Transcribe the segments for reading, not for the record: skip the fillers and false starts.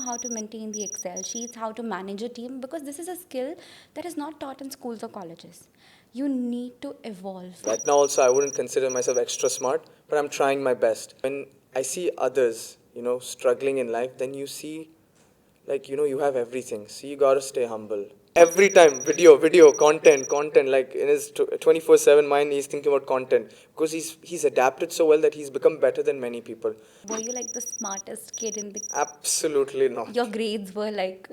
how to maintain the Excel sheets, how to manage a team, because this is a skill that is not taught in schools or colleges. You need to evolve. Right now also I wouldn't consider myself extra smart, but I'm trying my best. When I see others, struggling in life, then you see you have everything. So you gotta stay humble. Every time, video, content. Like in his 24/7 mind, he's thinking about content because he's adapted so well that he's become better than many people. Were you like the smartest kid in the... Absolutely not. Your grades were like...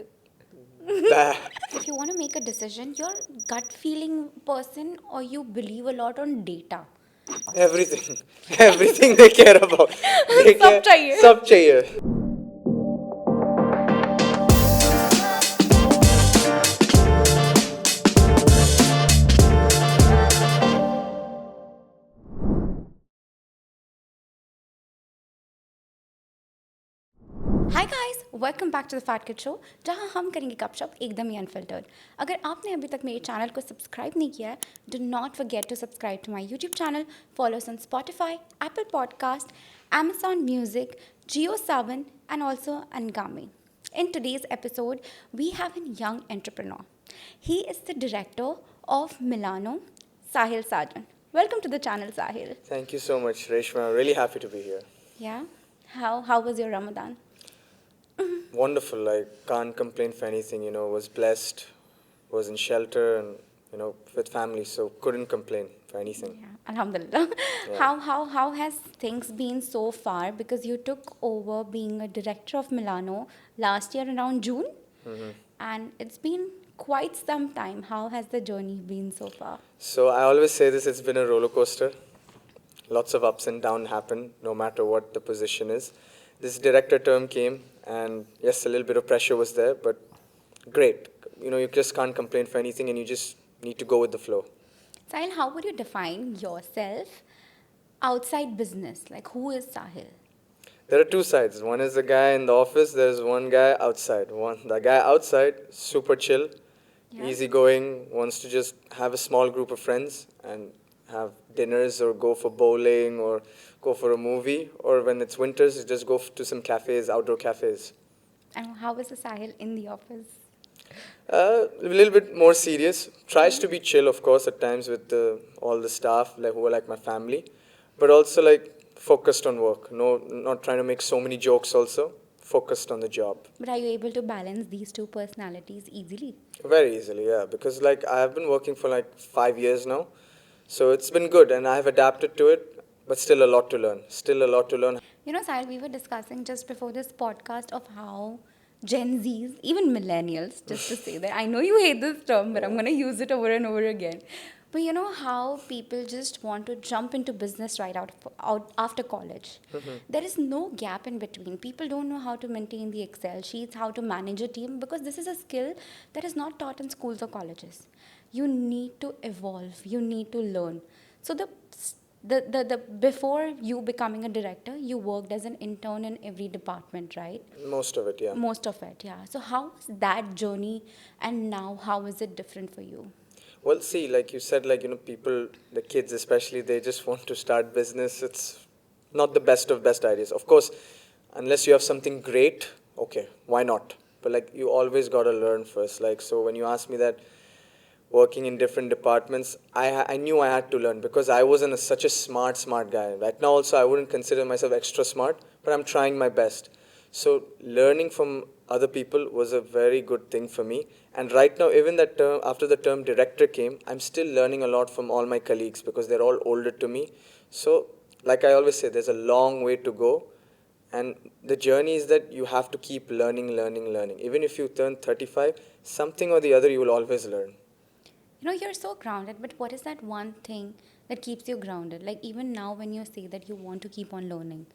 Bah. If you want to make a decision, you're gut feeling person or you believe a lot on data. Everything, everything they care about. They सब चाहिए. सब चाहिए. Hi guys, welcome back to the Fat Kid Show, जहां हम करेंगे गपशप एकदम ही unfiltered. अगर आपने अभी तक मेरे चैनल को सब्सक्राइब नहीं किया है, do not forget to subscribe to my YouTube channel, follow us on Spotify, Apple Podcast, Amazon Music, Geo7 and also Angami. In today's episode, we have a young entrepreneur. He is the director of Milano, Sahil Sajan. Welcome to the channel, Sahil. Thank you so much, Reshma. Really happy to be here. Yeah? How was your Ramadan? Wonderful. I can't complain for anything. Was blessed, was in shelter, and with family, so couldn't complain for anything. Yeah, Alhamdulillah. Yeah. How has things been so far? Because you took over being a director of Milano last year around June, and it's been quite some time. How has the journey been so far? So I always say this: it's been a roller coaster. Lots of ups and downs happen, no matter what the position is. This director term came, and yes, a little bit of pressure was there, but great. You just can't complain for anything, and you just need to go with the flow. Sahil, how would you define yourself outside business? Like, who is Sahil? There are two sides. One is the guy in the office. There's one guy outside. The guy outside, super chill, Yeah. easygoing, wants to just have a small group of friends and have dinners or go for bowling or go for a movie. Or when it's winters, you just go to some cafes, outdoor cafes. And how is the Sahil in the office? A little bit more serious. Tries to be chill, of course, at times with all the staff, who are like my family, but also focused on work. No, not trying to make so many jokes. Also focused on the job. But are you able to balance these two personalities easily? Very easily, yeah. Because I have been working for 5 years now, so it's been good, and I have adapted to it. But still a lot to learn. Sahil, we were discussing just before this podcast of how Gen Zs, even millennials, just to say that, I know you hate this term, but I'm going to use it over and over again. But you know how people just want to jump into business right out after college. There is no gap in between. People don't know how to maintain the Excel sheets, how to manage a team, because this is a skill that is not taught in schools or colleges. You need to evolve. You need to learn. So the before you becoming a director, you worked as an intern in every department, right? Most of it, yeah. Most of it, yeah. So how was that journey, and now how is it different for you? Well, see, like you said, people, the kids especially, they just want to start business. It's not the best of best ideas. Of course, unless you have something great, okay, why not? But you always got to learn first. So when you ask me that, working in different departments, I knew I had to learn because I wasn't such a smart guy. Right now also, I wouldn't consider myself extra smart, but I'm trying my best. So learning from other people was a very good thing for me. And right now, even that term, after the term director came, I'm still learning a lot from all my colleagues because they're all older to me. So like I always say, there's a long way to go. And the journey is that you have to keep learning. Even if you turn 35, something or the other you will always learn. You're so grounded, but what is that one thing that keeps you grounded? Like, even now, when you say that you want to keep on learning,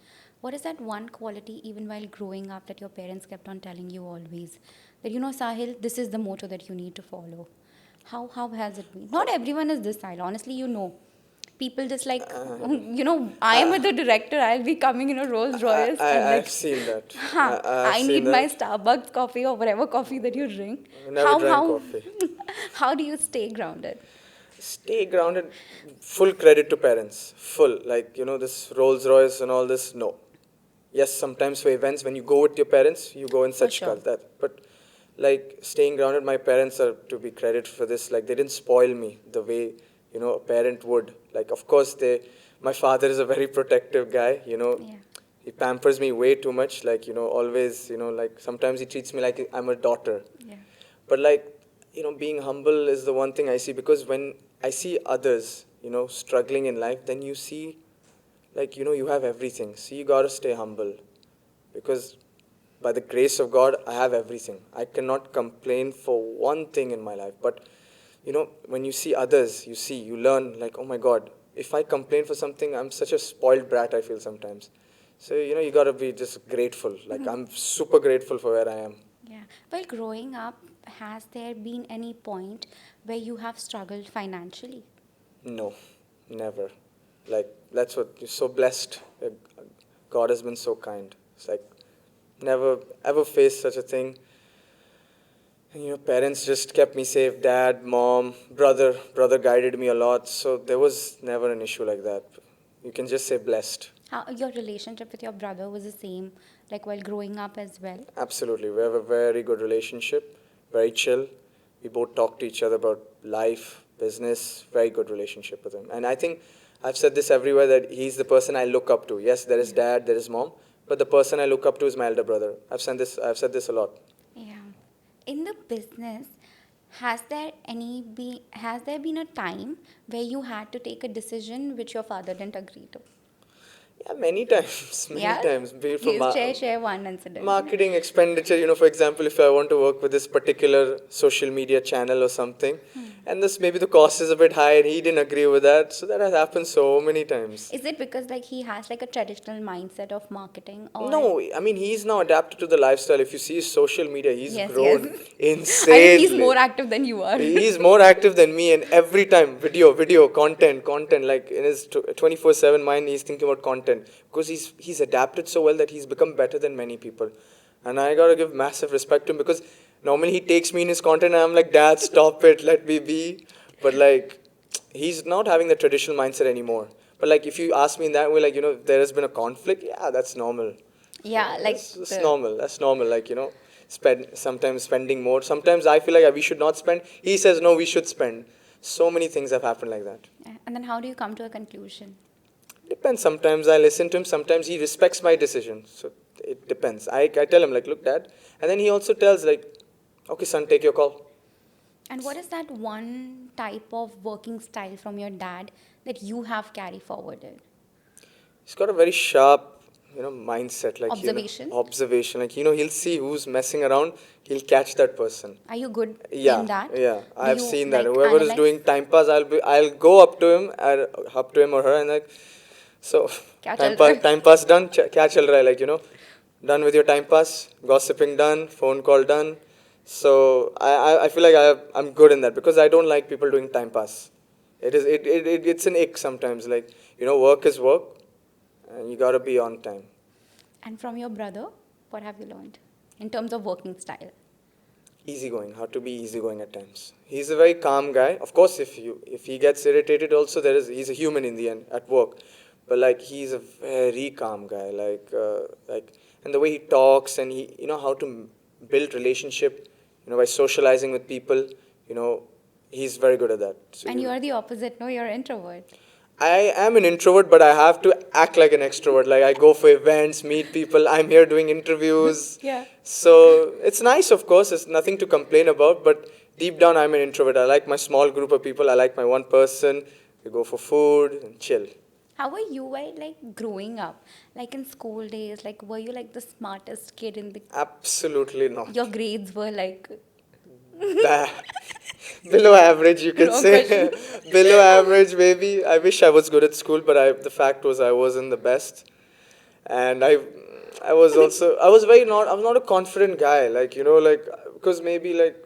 what is that one quality, even while growing up, that your parents kept on telling you always? That, Sahil, this is the motto that you need to follow. How has it been? Not everyone is this style. Honestly, people just I am the director, I'll be coming in a Rolls Royce. I've seen that. I need my Starbucks coffee or whatever coffee that you drink. I never drank coffee. How do you stay grounded? Stay grounded. Full credit to parents. Full. This Rolls Royce and all this, no. Yes, sometimes for events, when you go with your parents, you go in For such sure. cars. That, but like staying grounded, my parents are to be credited for this. Like they didn't spoil me the way a parent would. Like of course my father is a very protective guy. Yeah. He pampers me way too much. Like always. Like sometimes he treats me like I'm a daughter. Yeah. But like being humble is the one thing I see, because when I see others struggling in life, then you see like you have everything. So you gotta stay humble, because by the grace of God, I have everything. I cannot complain for one thing in my life. But when you see others, you learn like, oh my God, if I complain for something, I'm such a spoiled brat, I feel sometimes. So you gotta be just grateful. Like I'm super grateful for where I am. Yeah. Well, growing up, has there been any point where you have struggled financially? No, never. Like that's what you're so blessed. God has been so kind. It's like never ever faced such a thing. And, parents just kept me safe. Dad, mom, brother guided me a lot. So there was never an issue like that. You can just say blessed. How your relationship with your brother was the same, like while growing up as well? Absolutely. We have a very good relationship, very chill. We both talk to each other about life, business, very good relationship with him. And I think I've said this everywhere, that he's the person I look up to. Yes, there is dad, there is mom, but the person I look up to is my elder brother. I've said this a lot. Yeah. In the business, has there been a time where you had to take a decision which your father didn't agree to? Yeah, many times, many Yeah. times. Be it for Please share one incident. marketing expenditure, for example, if I want to work with this particular social media channel or something, and this maybe the cost is a bit high and he didn't agree with that. So that has happened so many times. Is it because like he has like a traditional mindset of marketing or No, I mean, he's now adapted to the lifestyle. If you see his social media, he's yes, yes. grown I think he's insanely. more active than you are. He's more active than me, and every time video, content. Like in his 24/7 mind, he's thinking about content, because he's adapted so well that he's become better than many people, and I gotta give massive respect to him, because normally he takes me in his content, and I'm like, Dad, stop it, let me be. But like, he's not having the traditional mindset anymore. But like, if you ask me in that way, like there has been a conflict. Yeah, that's normal. Yeah, like That's the normal. That's normal. Like sometimes spending more. Sometimes I feel like we should not spend. He says no, we should spend. So many things have happened like that. and then how do you come to a conclusion? Depends. Sometimes I listen to him. Sometimes he respects my decision. So it depends. I tell him like, look, Dad, and then he also tells like, okay, son, take your call. And what is that one type of working style from your dad that you have carried forwarded? He's got a very sharp, mindset. Like Observation? observation. Like he'll see who's messing around. He'll catch that person. Are you good Yeah, in that? yeah, Do I've you seen that. like Whoever is analyze? doing time pass, I'll go up to him or her, and like, so क्या चल रहा है? time pass done. Kya chal raha hai? Like done with your time pass, gossiping done, phone call done. So I feel like I'm good in that, because I don't like people doing time pass. It's an ick sometimes. Like work is work, and you gotta be on time. And from your brother, what have you learned in terms of working style? Easygoing, how to be easygoing at times. He's a very calm guy. Of course, if he gets irritated, also he's a human in the end at work, but like he's a very calm guy. Like and the way he talks, and he how to build relationship, by socializing with people. You know he's very good at that. So And you are the opposite, no? You're an introvert. I am an introvert, but I have to act like an extrovert. Like I go for events, meet people. I'm here doing interviews. Yeah. So it's nice, of course. It's nothing to complain about. But deep down, I'm an introvert. I like my small group of people. I like my one person. We go for food and chill. How were you while like growing up? Like in school days, like were you like the smartest kid in the Absolutely not. your grades were like Ba- Below average, you can wrong say. question. Below average, maybe. I wish I was good at school, but the fact was I wasn't the best. And I was not a confident guy. Like, because maybe like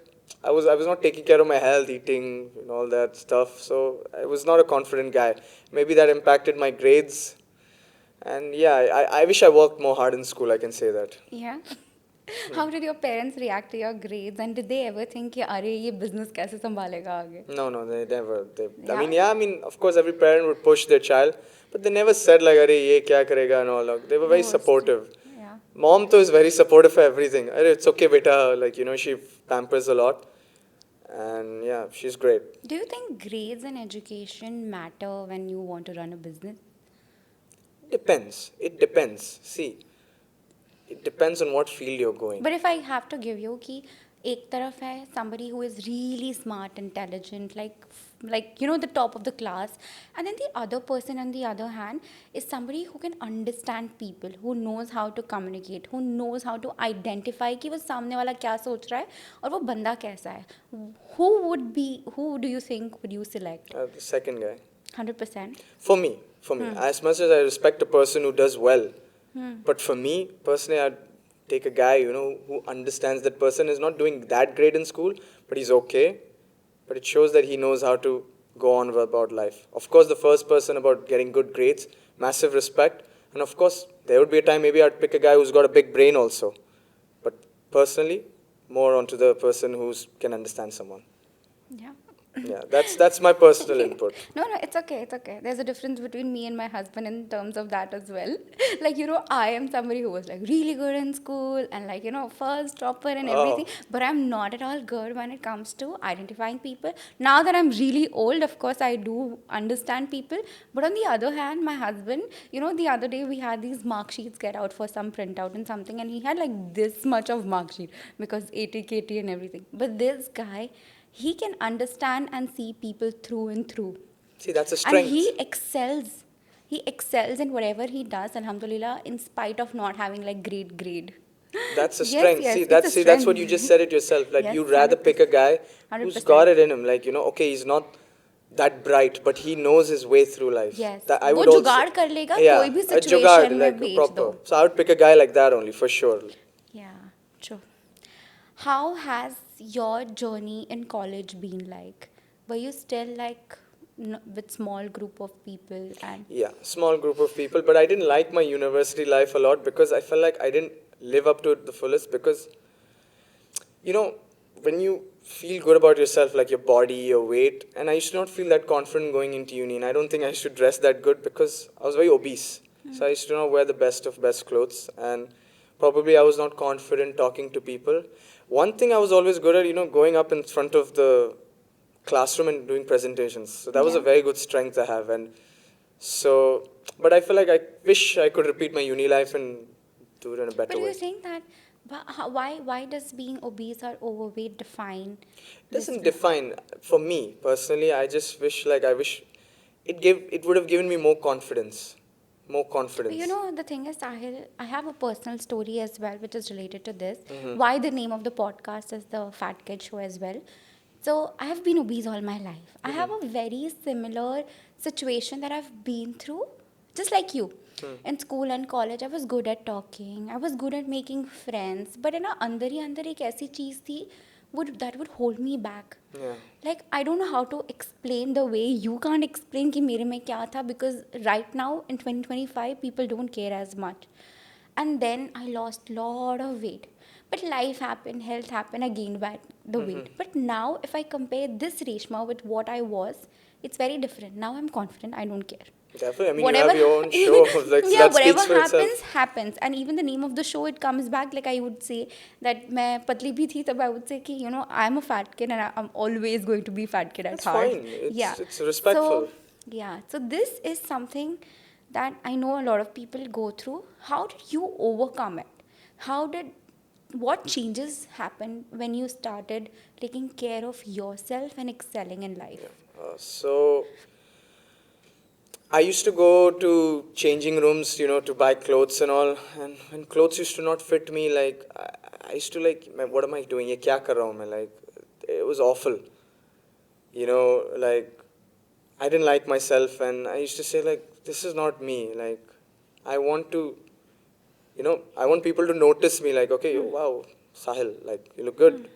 I was not taking care of my health, eating and all that stuff. So I was not a confident guy. Maybe that impacted my grades. And yeah, I wish I worked more hard in school, I can say that. Yeah. How did your parents react to your grades, and did they ever think कि अरे ये business कैसे संभालेगा आगे? No, no, they never. I Yeah. mean, yeah, I mean, of course, every parent would push their child, but they never said like, "Arey, ye kya karega?" and all. Like, they were very Most. supportive. Yeah. Mom though is very supportive for everything. Arey, it's okay, beta. Like, she pampers a lot, and yeah, she's great. Do you think grades and education matter when you want to run a business? Depends. It depends. See, it depends on what field you're going. But if I have to give you कि एक तरफ है somebody who is really smart, intelligent, like the top of the class, and then the other person on the other hand is somebody who can understand people, who knows how to communicate, who knows how to identify कि वो सामने वाला क्या सोच रहा है और वो बंदा कैसा है. Who do you think would you select? The second guy. 100%. For me, as much as I respect a person who does well, but for me personally, I'd take a guy who understands that person is not doing that great in school, but he's okay. But it shows that he knows how to go on about life. Of course, the first person about getting good grades, massive respect, and of course, there would be a time maybe I'd pick a guy who's got a big brain also. But personally, more onto the person who can understand someone. Yeah. Yeah, that's my personal input. No, it's okay. There's a difference between me and my husband in terms of that as well. Like, I am somebody who was like really good in school and like, first topper and everything. But I'm not at all good when it comes to identifying people. Now that I'm really old, of course, I do understand people. But on the other hand, my husband, the other day we had these mark sheets get out for some printout and something. And he had like this much of mark sheet because 80 KT and everything. But this guy, he can understand and see people through and through. See, that's a strength. And he excels. He excels in whatever he does, alhamdulillah, in spite of not having like great grade. That's a Yes, strength. yes, see, it's that's a see, that's what strength. you just said it yourself. Like Yes, you'd rather pick a guy who's 100%. got it in him. Like okay, he's not that bright, but he knows his way through life. Yes. That I वो would also, जुगाड़ कर लेगा, yeah, कोई भी a situation jugaad, में like बेच proper. दो. So I would pick a guy like that only for sure. Yeah, true. How has your journey in college been like? Were you still like with small group of people and Yeah, small group of people, but I didn't like my university life a lot because I felt like I didn't live up to it the fullest because when you feel good about yourself, like your body, your weight, and I used to not feel that confident going into uni, and I don't think I should dress that good because I was very obese. So I used to not wear the best of best clothes, and probably I was not confident talking to people. One thing I was always good at, going up in front of the classroom and doing presentations. So that was a Yeah. very good strength I have, and so, but I feel like I wish I could repeat my uni life and do it in a better But do way. you think that why does being obese or overweight define? It doesn't define for me personally. I just wish it would have given me more confidence. More confidence. The thing is, Sahil, I have a personal story as well, which is related to this. Mm-hmm. Why the name of the podcast is the Fat Kid Show as well. So I have been obese all my life. I have a very similar situation that I've been through, just like you. In school and college, I was good at talking. I was good at making friends. But अंदर ही अंदर एक ऐसी चीज़ थी that would hold me back. Yeah. Like I don't know how to explain the way you can't explain कि मेरे में क्या था, because right now in 2025 people don't care as much. And then I lost lot of weight. But life happened, health happened, I gained back the weight. But now if I compare this Reshma with what I was, it's very different. Now I'm confident, I don't care. Definitely. I mean, you have your own show. Like, Yeah, that whatever speaks for happens, itself. happens. And even the name of the show, it comes back. Like I would say that मैं पतली भी थी, तब I would say कि I'm a fat kid and I'm always going to be fat kid at That's heart. fine. Yeah. It's respectful. So this is something that I know a lot of people go through. How did you overcome it? What changes happened when you started taking care of yourself and excelling in life? So I used to go to changing rooms, to buy clothes and all. And when clothes used to not fit me, like I used to like, what am I doing? Ye kya kar raha hu main? Like it was awful. Like I didn't like myself, and I used to say like, this is not me. Like I want to, I want people to notice me. Like okay, wow, Sahil, like you look good.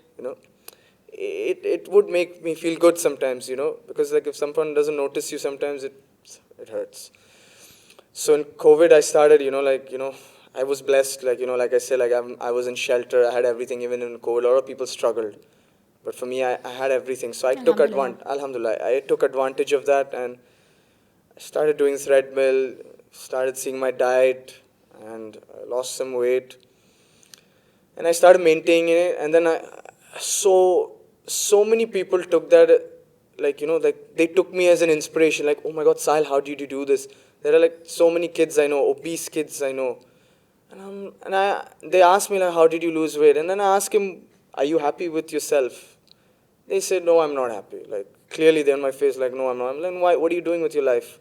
It would make me feel good sometimes, because like if someone doesn't notice you, sometimes it hurts. So in COVID, I started, I was blessed, like, like I said, like I was in shelter, I had everything, even in COVID. A lot of people struggled. But for me, I had everything. So I took Alhamdulillah. advantage, alhamdulillah, I took advantage of that, and I started doing treadmill, started seeing my diet, and I lost some weight. And I started maintaining it, and then so many people took that, like, like they took me as an inspiration, like, oh my God, Sahil, how did you do this? There are like so many kids I know, obese kids I know, they asked me like, how did you lose weight? And then I asked him, are you happy with yourself? They said, no, I'm not happy. Like, clearly they're on my face, like, no, I'm not. I'm like, why? What are you doing with your life?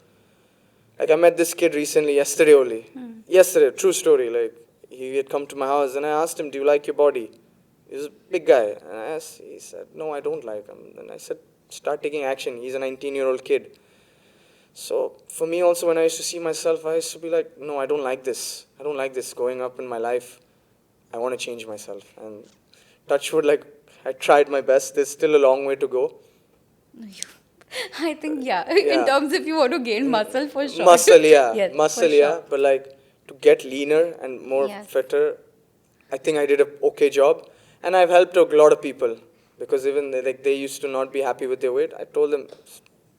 Like, I met this kid recently, yesterday only. Yesterday, true story. Like, he had come to my house, and I asked him, do you like your body? He's a big guy. And he said, no, I don't like him. And I said, start taking action. He's a 19-year-old kid. So for me also, when I used to see myself, I used to be like, no, I don't like this. I don't like this going up in my life. I want to change myself. And touch wood, like, I tried my best. There's still a long way to go. I think, yeah, Yeah. in terms if you want to gain muscle, for sure. Muscle, yeah. Yes, Muscle, for yeah. sure. But like, to get leaner and more Yes. fitter, I think I did a okay job. And I've helped a lot of people. Because even they used to not be happy with their weight. I told them,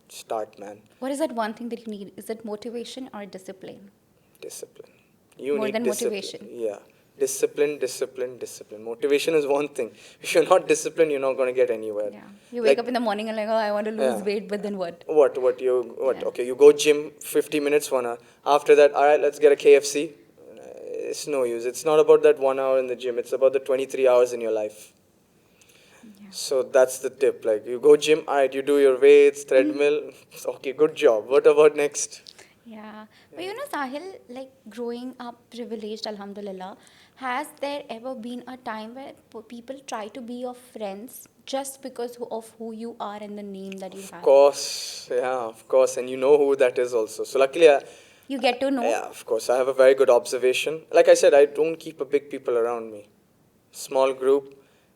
start, man. What is that one thing that you need? Is it motivation or discipline? Discipline. You More need than discipline. motivation. Yeah. Discipline, discipline, discipline. Motivation is one thing. If you're not disciplined, you're not going to get anywhere. Yeah. You wake up in the morning and like, oh, I want to lose Yeah. weight, but then what? What? Yeah. Okay, you go gym 50 minutes, 1 hour. After that, all right, let's get a KFC. It's no use. It's not about that 1 hour in the gym. It's about the 23 hours in your life. Yeah. So that's the tip. Like, you go gym, all right, you do your weights, treadmill. Okay, good job. What about next? Yeah. But you know, Sahil, like growing up privileged, Alhamdulillah, has there ever been a time where people try to be your friends just because of who you are and the name that you Of have? course, yeah, of course. And you know who that is also. So luckily, You get to know? yeah, of course, I have a very good observation. Like I said, I don't keep a big people around me. Small group.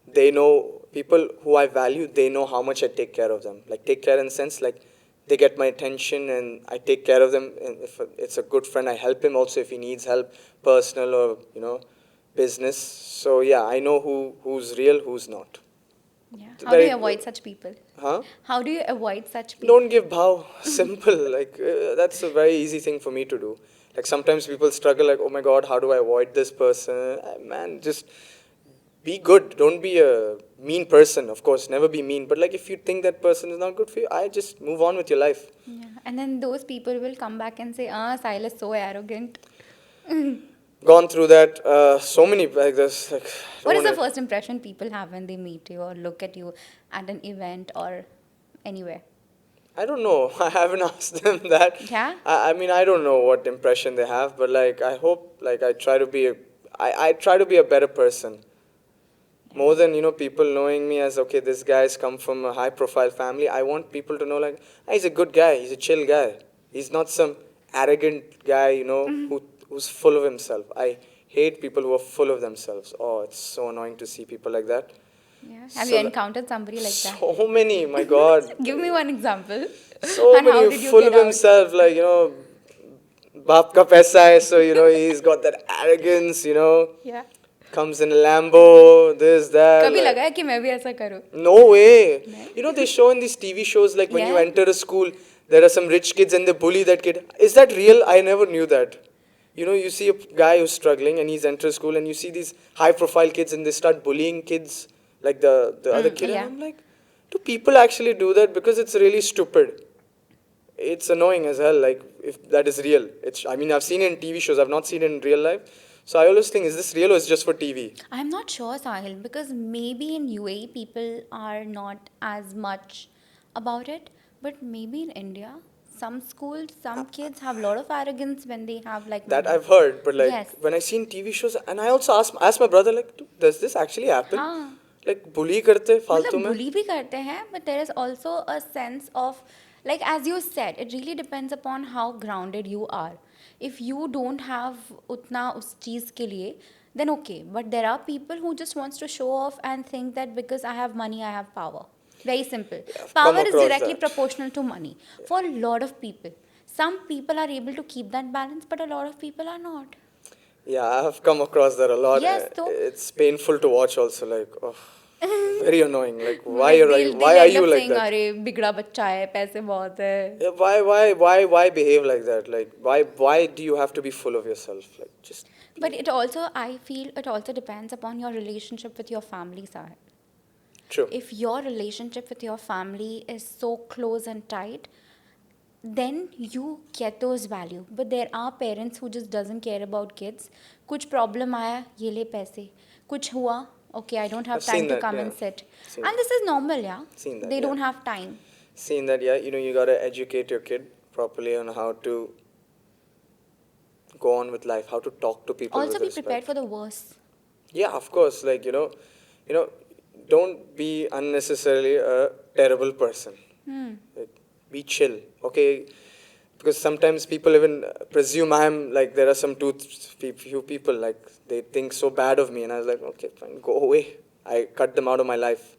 They know people who I value. They know how much I take care of them. Like, take care in sense, like, they get my attention and I take care of them. And if it's a good friend, I help him also if he needs help, personal or business. So yeah, I know who's real, who's not. Yeah. It's How do you very, avoid such people? huh? How do you avoid such people? Don't give bhav. Simple. Like, that's a very easy thing for me to do. Like, sometimes people struggle, like, oh my God, how do I avoid this person? Man, just be good. Don't be a mean person. Of course, never be mean. But like, if you think that person is not good for you, I just move on with your life. Yeah. And then those people will come back and say, Sahil is so arrogant. Gone through that. So many like this. Like, What is don't the first impression people have when they meet you or look at you at an event or anywhere? I don't know. I haven't asked them that. Yeah? I mean, I don't know what impression they have, but like, I hope, like, I try to be I try to be a better person. More than, people knowing me as, okay, this guy's come from a high profile family, I want people to know, like, he's a good guy, he's a chill guy. He's not some arrogant guy, who's full of himself. I hate people who are full of themselves. Oh, it's so annoying to see people like that. Yeah. Have So you encountered somebody like that? So many, my God. Give me one example. So And how many, did you full get of out? himself, like, baap ka paisa hai, so, he's got that arrogance, Yeah. comes in a Lambo, this, that. कभी like- लगा है कि मैं भी ऐसा करूँ? No way. No? They show in these TV shows, like, when you Yeah. enter a school, there are some rich kids and they bully that kid. Is that real? I never knew that. You see a guy who's struggling and he's entered school and you see these high profile kids and they start bullying kids, like the other kid. yeah. And I'm like, do people actually do that? Because it's really stupid. It's annoying as hell, like, if that is real. I mean, I've seen it in TV shows, I've not seen it in real life. So I always think, is this real or is it just for TV? I'm not sure, Sahil, because maybe in UAE people are not as much about it, but maybe in India, some schools, some kids have a lot of arrogance when they have like That money. I've heard, but like, Yes. when I seen TV shows, and I also asked my brother, like, does this actually happen? हाँ. Like, bully karte फालतू मतलब में? bully भी करते हैं, but there is also a sense of, like as you said, it really depends upon how grounded you are. If you don't have उतना उस चीज़ के लिए, then okay. But there are people who just wants to show off and think that because I have money, I have power. Very simple. I've come Power is across directly that. proportional to money. For a lot of people. Some people are able to keep that balance, but a lot of people are not. Yeah, I have come across that a lot. Yes, so It's painful to watch also, like, oh, very annoying. Like, like they'll why are end you up like saying, that? "अरे बिगड़ा बच्चा है, पैसे बहुत है." Yeah, why behave like that? Like, why do you have to be full of yourself? Like, just But be it also, I feel, it also depends upon your relationship with your family side. true. If your relationship with your family is so close and tight, then you get those value. But there are parents who just doesn't care about kids. कुछ problem आया, ये ले पैसे. कुछ हुआ, okay, I don't I've have time seen to that. come Yeah, and sit. seen And this is normal, yeah. seen that. They Yeah, don't have time. seen that. Yeah, you gotta educate your kid properly on how to go on with life, how to talk to people Also with be prepared respect. for the worst. Yeah, of course. Like, you know, don't be unnecessarily a terrible person. Like, be chill, okay? Because sometimes people even presume I am like, there are some few people like they think so bad of me, and I was like, okay, fine, go away. I cut them out of my life.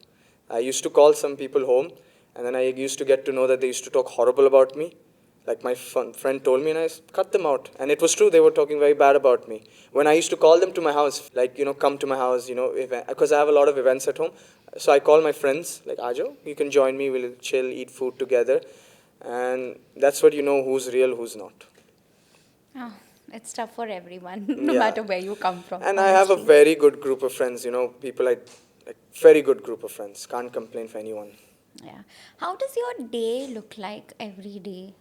I used to call some people home, and then I used to get to know that they used to talk horrible about me. Like my friend told me, and I cut them out. And it was true, they were talking very bad about me. When I used to call them to my house, like, come to my house, because I have a lot of events at home. So I call my friends, like, Ajo, you can join me, we'll chill, eat food together. And that's what you know who's real, who's not. Oh, it's tough for everyone, no Yeah. matter where you come from, And I have a honestly. very good group of friends, people like very good group of friends. Can't complain for anyone. Yeah. How does your day look like every day?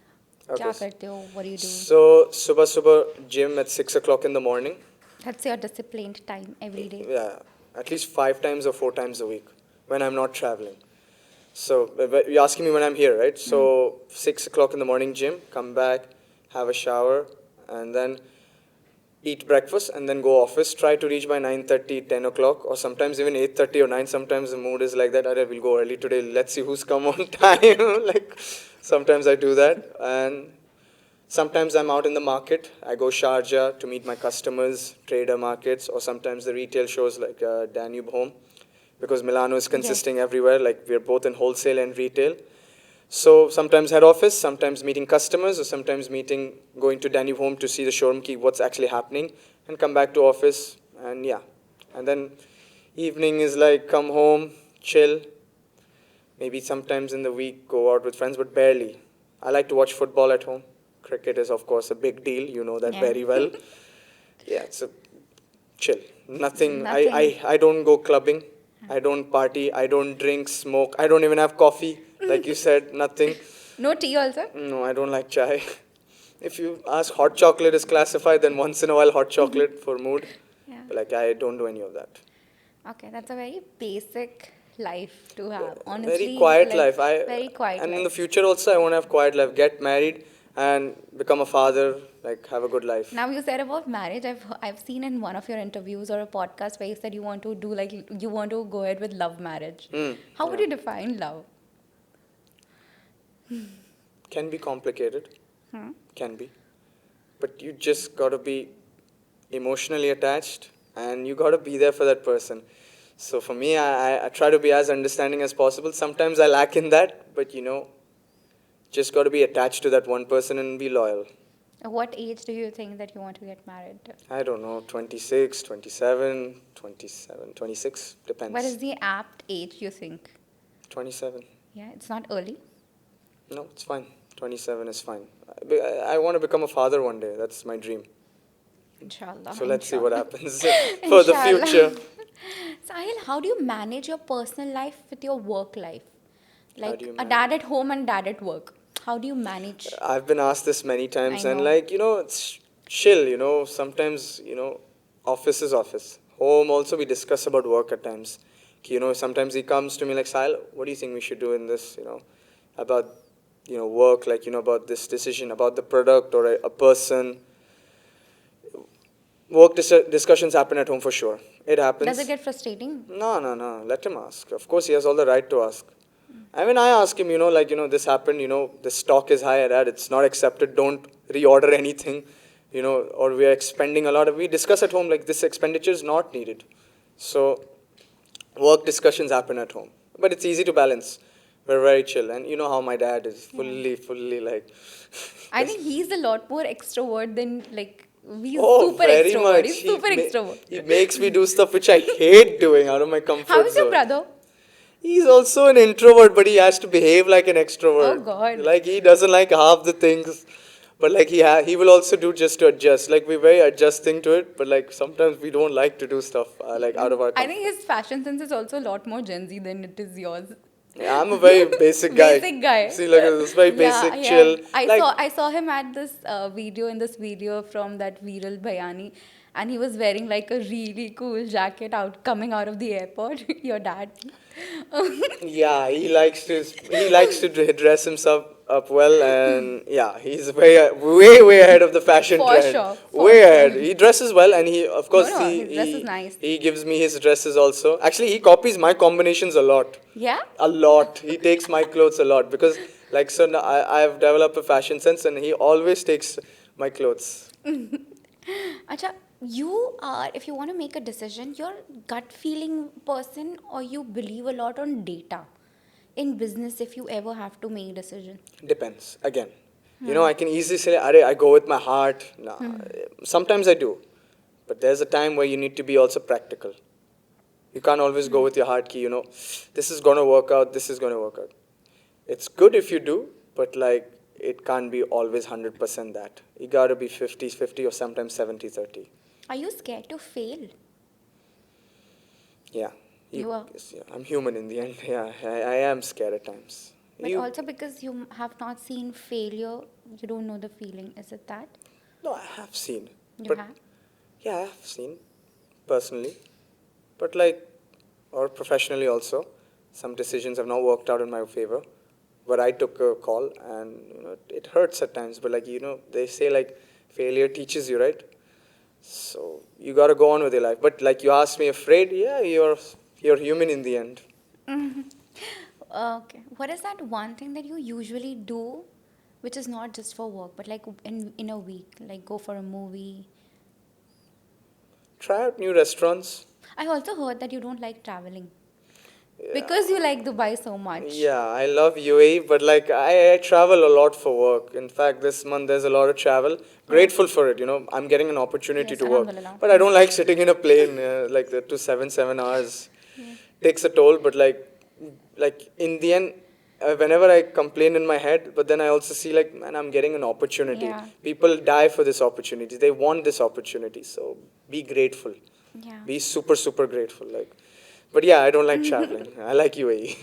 Okay. क्या करते हो? What do you do? So, subah gym at 6 o'clock in the morning. That's your disciplined time every day. Yeah, at least 5 times or 4 times a week when I'm not traveling. So you're asking me when I'm here, right? So 6 o'clock in the morning, gym, come back, have a shower, and then eat breakfast, and then go office. Try to reach by 9:30, 10 o'clock, or sometimes even 8:30 or 9. Sometimes the mood is like that. Alright, we'll go early today. Let's see who's come on time. Like sometimes I do that, and sometimes I'm out in the market. I go Sharjah to meet my customers, trader markets, or sometimes the retail shows like Danube Home, because Milano is Yes. consisting everywhere. Like we're both in wholesale and retail. So sometimes head office, sometimes meeting customers, or sometimes going to Danube Home to see the showroom key, what's actually happening, and come back to office. And yeah, and then evening is like come home, chill. Maybe sometimes in the week go out with friends, but barely. I like to watch football at home. Cricket is, of course, a big deal. You know that Yeah. very well. Yeah, it's a chill. Nothing. Nothing. I don't go clubbing. I don't party. I don't drink, smoke. I don't even have coffee. Like you said, nothing. No tea also? No, I don't like chai. If you ask hot chocolate is classified, then once in a while hot chocolate for mood. Yeah. But like I don't do any of that. Okay, that's a very basic life to have. Very Honestly, quiet like life. very quiet And in the life. future also I want to have quiet life. Get married and become a father. Like have a good life. Now you said about marriage. I've seen in one of your interviews or a podcast where you said you want to do like you want to go ahead with love marriage. How would Yeah. you define love? Can be complicated. Can be. But you just gotta be emotionally attached and you gotta be there for that person. So for me, I try to be as understanding as possible. Sometimes I lack in that, but just gotta be attached to that one person and be loyal. At what age do you think that you want to get married? I don't know, 26, 27, 27, 26, depends. What is the apt age you think? 27. Yeah, it's not early. No, it's fine. 27 is fine. I want to become a father one day. That's my dream. Inshallah. So let's see what inshallah. happens for the Inshallah. future. Sahil, how do you manage your personal life with your work life? How Like do you a dad at home and dad at work. How do you manage? I've been asked this many times, I and know. like, it's chill, Sometimes, office is office. Home also, we discuss about work at times. Sometimes he comes to me like, Sahil, what do you think we should do in this, about, work, like, about this decision, about the product or a person. Work discussions happen at home for sure. It happens. Does it get frustrating? No, no, no. Let him ask. Of course, he has all the right to ask. I mean, I ask him, this happened, this stock is high at that, it's not accepted, don't reorder anything, or we are expending a lot. We discuss at home, like, this expenditure is not needed. So, work discussions happen at home. But it's easy to balance. We're very chill. And you know how my dad is, fully like. I think he's a lot more extrovert than like He's Oh, super very extrovert. much. He's super extrovert. He makes me do stuff which I hate doing out of my How comfort is your zone. brother? He's also an introvert, but he has to behave like an Oh extrovert. God. Like he doesn't like half the things, but like he will also do just to adjust. Like we're very adjusting to it, but like sometimes we don't like to do stuff like out of our I comfort. think his fashion sense is also a lot more Gen Z than it is yours. Yeah, I'm a very basic guy. Basic guy. See, like this very Yeah, basic, yeah. chill. Like I saw him at this video from that viral Bayani, and he was wearing like a really cool jacket coming out of the airport. Your dad. yeah, he likes to dress himself up well, and yeah, he's way ahead of the fashion For trend. sure, for Way sure. ahead. He dresses well, and he of No, course no, his dress is nice. he gives me his dresses also. Actually, he copies my combinations a lot. Yeah. A lot. He takes my clothes a lot because like so now I've developed a fashion sense, and he always takes my clothes. Acha, you are, if you want to make a decision, you're gut feeling person or you believe a lot on data in business if you ever have to make a decision. Depends. Again, I can easily say, "Arey, I go with my heart." Nah, sometimes I do, but there's a time where you need to be also practical. You can't always go with your heart key. This is gonna work out. This is gonna work out. It's good if you do, but like it can't be always 100% that. You gotta be 50-50 or sometimes 70-30. Are you scared to fail? Yeah. You are. Yeah, I'm human in the end. Yeah, I am scared at times. But also because you have not seen failure, you don't know the feeling. Is it that? No, I have seen. You But have? yeah, I have seen personally. But like, or professionally also, some decisions have not worked out in my favor. But I took a call, and it hurts at times. But like they say like failure teaches you, right? So you gotta go on with your life. But like you asked me, afraid? Yeah, you're human in the end. Okay. What is that one thing that you usually do, which is not just for work, but like in a week, like go for a movie? Try out new restaurants. I also heard that you don't like traveling because you like Dubai so much. Yeah, I love UAE, but like I travel a lot for work. In fact, this month there's a lot of travel. Grateful for it, I'm getting an opportunity Yes, to work. Alhamdulillah. But I don't like sitting in a plane like the 7 hours. Takes a toll, but like in the end, whenever I complain in my head, but then I also see like, man, I'm getting an opportunity. Yeah. People die for this opportunity. They want this opportunity. So be grateful. Yeah. Be super grateful. But yeah, I don't like traveling. I like UAE.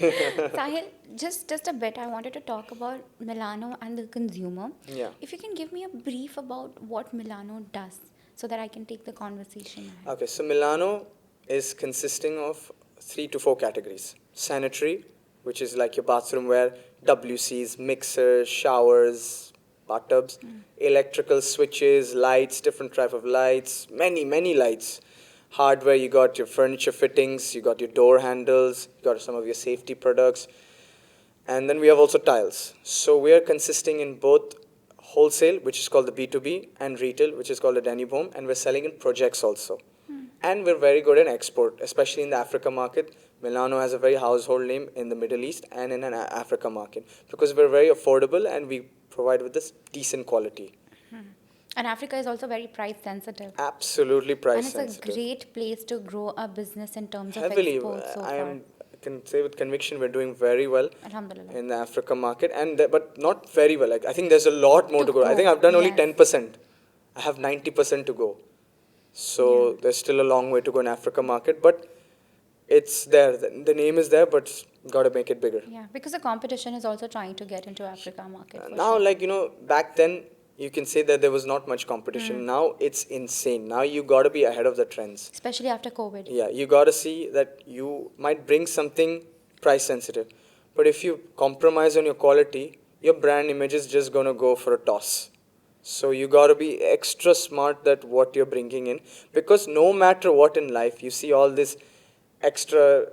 Sahil, just a bit, I wanted to talk about Milano and the consumer. Yeah. If you can give me a brief about what Milano does so that I can take the conversation ahead. Okay, so Milano is consisting of 3 to 4 categories. Sanitary, which is like your bathroom ware, WCs, mixers, showers, bathtubs, electrical switches, lights, different type of lights, many lights. Hardware, you got your furniture fittings, you got your door handles, you got some of your safety products. And then we have also tiles. So we are consisting in both wholesale, which is called the B2B, and retail, which is called the danube home, and we're selling in projects also. And we're very good in export, especially in the Africa market. Milano has a very household name in the Middle East and in an Africa market because we're very affordable and we provide with this decent quality. And Africa is also very price sensitive. Absolutely price And it's sensitive. a great place to grow a business in terms of Heavily, exports so far. I can say with conviction we're doing very well Alhamdulillah. in the Africa market, but not very well. Like I think there's a lot more To to go. I go, think I've done only yes. 10%. I have 90% to go. So there's still a long way to go in Africa market, but it's there. The name is there, but got to make it bigger. Yeah, because the competition is also trying to get into Africa market. For Now, sure. like back then you can say that there was not much competition. Now it's insane. Now you got to be ahead of the trends. Especially after COVID. Yeah, you got to see that you might bring something price sensitive, but if you compromise on your quality, your brand image is just gonna go for a toss. So you got to be extra smart that what you're bringing in, because no matter what in life, you see all this extra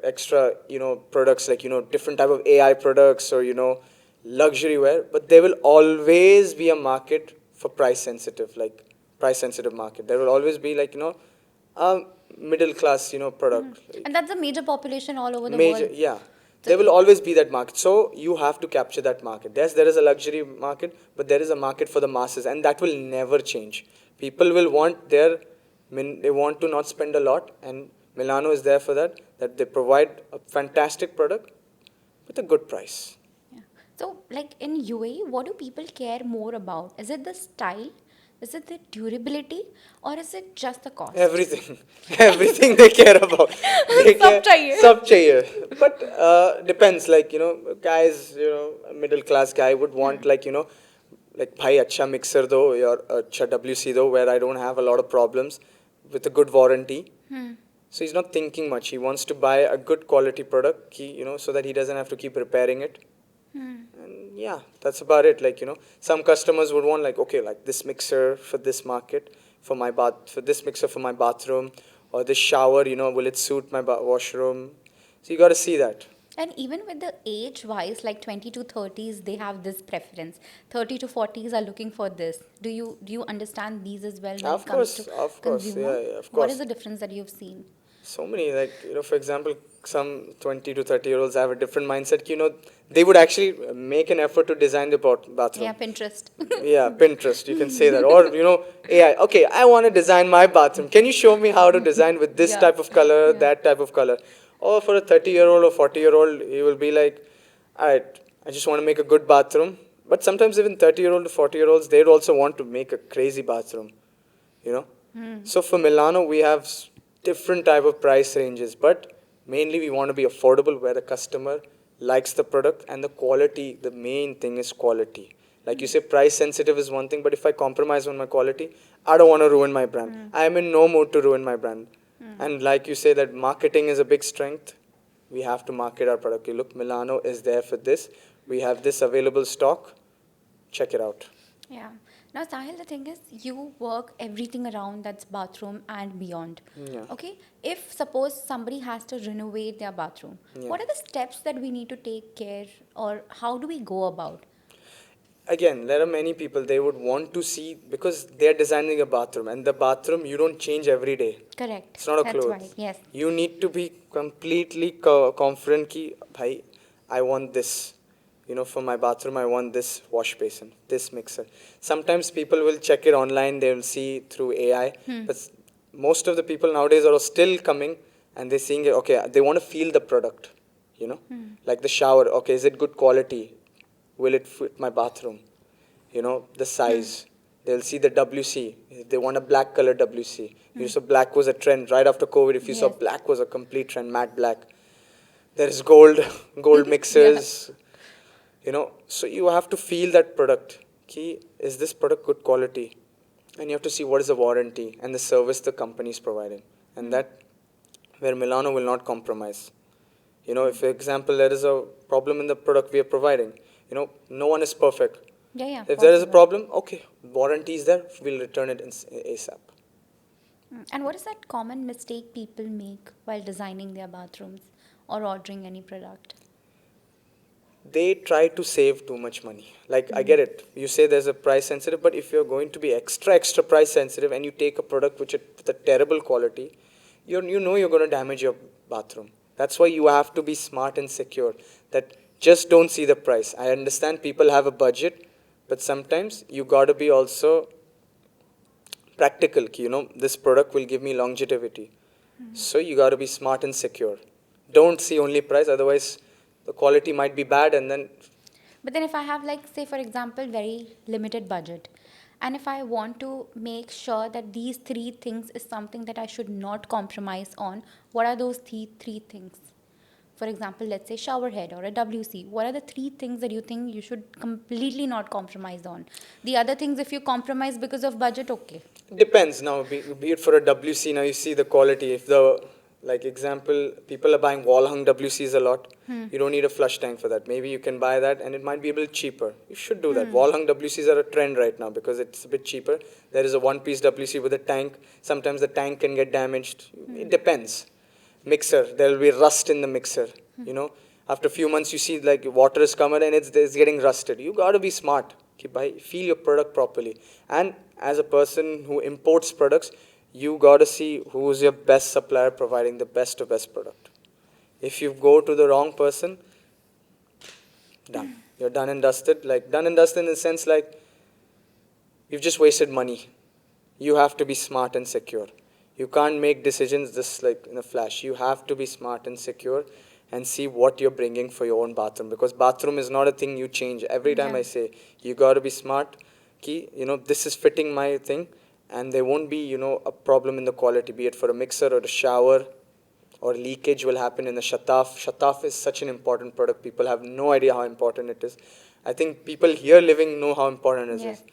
products like different type of AI products or luxury wear, but there will always be a market for price sensitive market. There will always be a middle class product. And that's a major population all over the Major, world. yeah. There will always be that market. So you have to capture that market. Yes, there is a luxury market, but there is a market for the masses, and that will never change. People will want they want to not spend a lot, and Milano is there for that. That they provide a fantastic product with a good price. Yeah. So, like in UAE, what do people care more about? Is it the style? Is it the durability? Or is it just the cost? Everything, everything they care about. They सब care चाहिए. sab chahiye. But depends. Like guys, a middle class guy would want like bhai acha mixer do or acha WC do where I don't have a lot of problems with a good warranty. So he's not thinking much. He wants to buy a good quality product, so that he doesn't have to keep repairing it. And yeah, that's about it. Like, some customers would want like, okay, like this mixer for this market, for this mixer for my bathroom, or this shower, will it suit my washroom? So you got to see that. And even with the age wise, like 20 to 30s, they have this preference. 30 to 40s are looking for this. Do you understand these as well when it comes to Of course, consumer? yeah, of What is course. the difference that you've seen? So many, like, for example, some 20 to 30-year-olds have a different mindset. They would actually make an effort to design the bathroom. Yeah, Pinterest. Yeah, Pinterest, you can say that. Or, AI. Okay, I want to design my bathroom. Can you show me how to design with this Yeah. type of color, Yeah. that type of color? Or for a 30-year-old or 40-year-old, he will be like, all right, I just want to make a good bathroom. But sometimes even 30-year-old to 40-year-olds, they'd also want to make a crazy bathroom, you know? So for Milano, we have different type of price ranges, but mainly we want to be affordable where the customer likes the product and the quality. The main thing is quality. Like you say, price sensitive is one thing, but if I compromise on my quality, I don't want to ruin my brand. I am in no mood to ruin my brand. And like you say, that marketing is a big strength. We have to market our product. You look, Milano is there for this. We have this available stock. Check it out. Yeah. Now, Sahil, the thing is, you work everything around that's bathroom and beyond. Yeah. Okay? If suppose somebody has to renovate their bathroom, Yeah. what are the steps that we need to take care, or how do we go about? Again, there are many people, they would want to see, because they're designing a bathroom, and the bathroom you don't change every day. Correct. It's not a That's right. clothes. Yes. You need to be completely confident ki, bhai, I want this. For my bathroom, I want this wash basin, this mixer. Sometimes people will check it online, they will see through AI, but most of the people nowadays are still coming and they're seeing it, okay, they want to feel the product, like the shower, okay, is it good quality? Will it fit my bathroom? The size. They'll see the WC. If they want a black color WC. So black was a trend right after COVID. If you saw, Yes. black was a complete trend, matte black. There is gold, gold mixers. So you have to feel that product. Ki, is this product good quality? And you have to see what is the warranty and the service the company is providing. And that, where Milano will not compromise. If, for example, there is a problem in the product we are providing, no one is perfect. Yeah, yeah. If there is a possible. problem, okay, warranty is there, we'll return it ASAP. And what is that common mistake people make while designing their bathrooms or ordering any product? They try to save too much money. Like, I get it. You say there's a price sensitive, but if you're going to be extra price sensitive and you take a product with a terrible quality, you know you're going to damage your bathroom. That's why you have to be smart and secure. That just don't see the price. I understand people have a budget, but sometimes you got to be also practical. This product will give me longevity. So you got to be smart and secure. Don't see only price, otherwise the quality might be bad, and then But then if I have, like, say for example, very limited budget, and if I want to make sure that these three things is something that I should not compromise on, what are those three things? For example, let's say shower head or a WC. What are the three things that you think you should completely not compromise on? The other things, if you compromise because of budget, okay. depends. Now, be it for a WC, now you see the quality. If the, like example, people are buying wall hung WCs a lot, you don't need a flush tank for that. Maybe you can buy that and it might be a bit cheaper. You should do that. Wall hung WCs are a trend right now because it's a bit cheaper. There is a one piece WC with a tank. Sometimes the tank can get damaged. It depends. Mixer, there will be rust in the mixer. After a few months, you see like water is coming and it's getting rusted. You got to be smart. Feel your product properly. And as a person who imports products, you got to see who's your best supplier providing the best of best product. If you go to the wrong person, done. You're done and dusted. Like, done and dusted in the sense like you've just wasted money. you have to be smart and secure. You can't make decisions just like in a flash. You have to be smart and secure and see what you're bringing for your own bathroom, because bathroom is not a thing you change. Every time Yeah. I say, you got to be smart, ki, this is fitting my thing, and there won't be, a problem in the quality, be it for a mixer or a shower, or leakage will happen in the shataf. Shataf is such an important product. People have no idea how important it is. I think people here living know how important it Yes. is.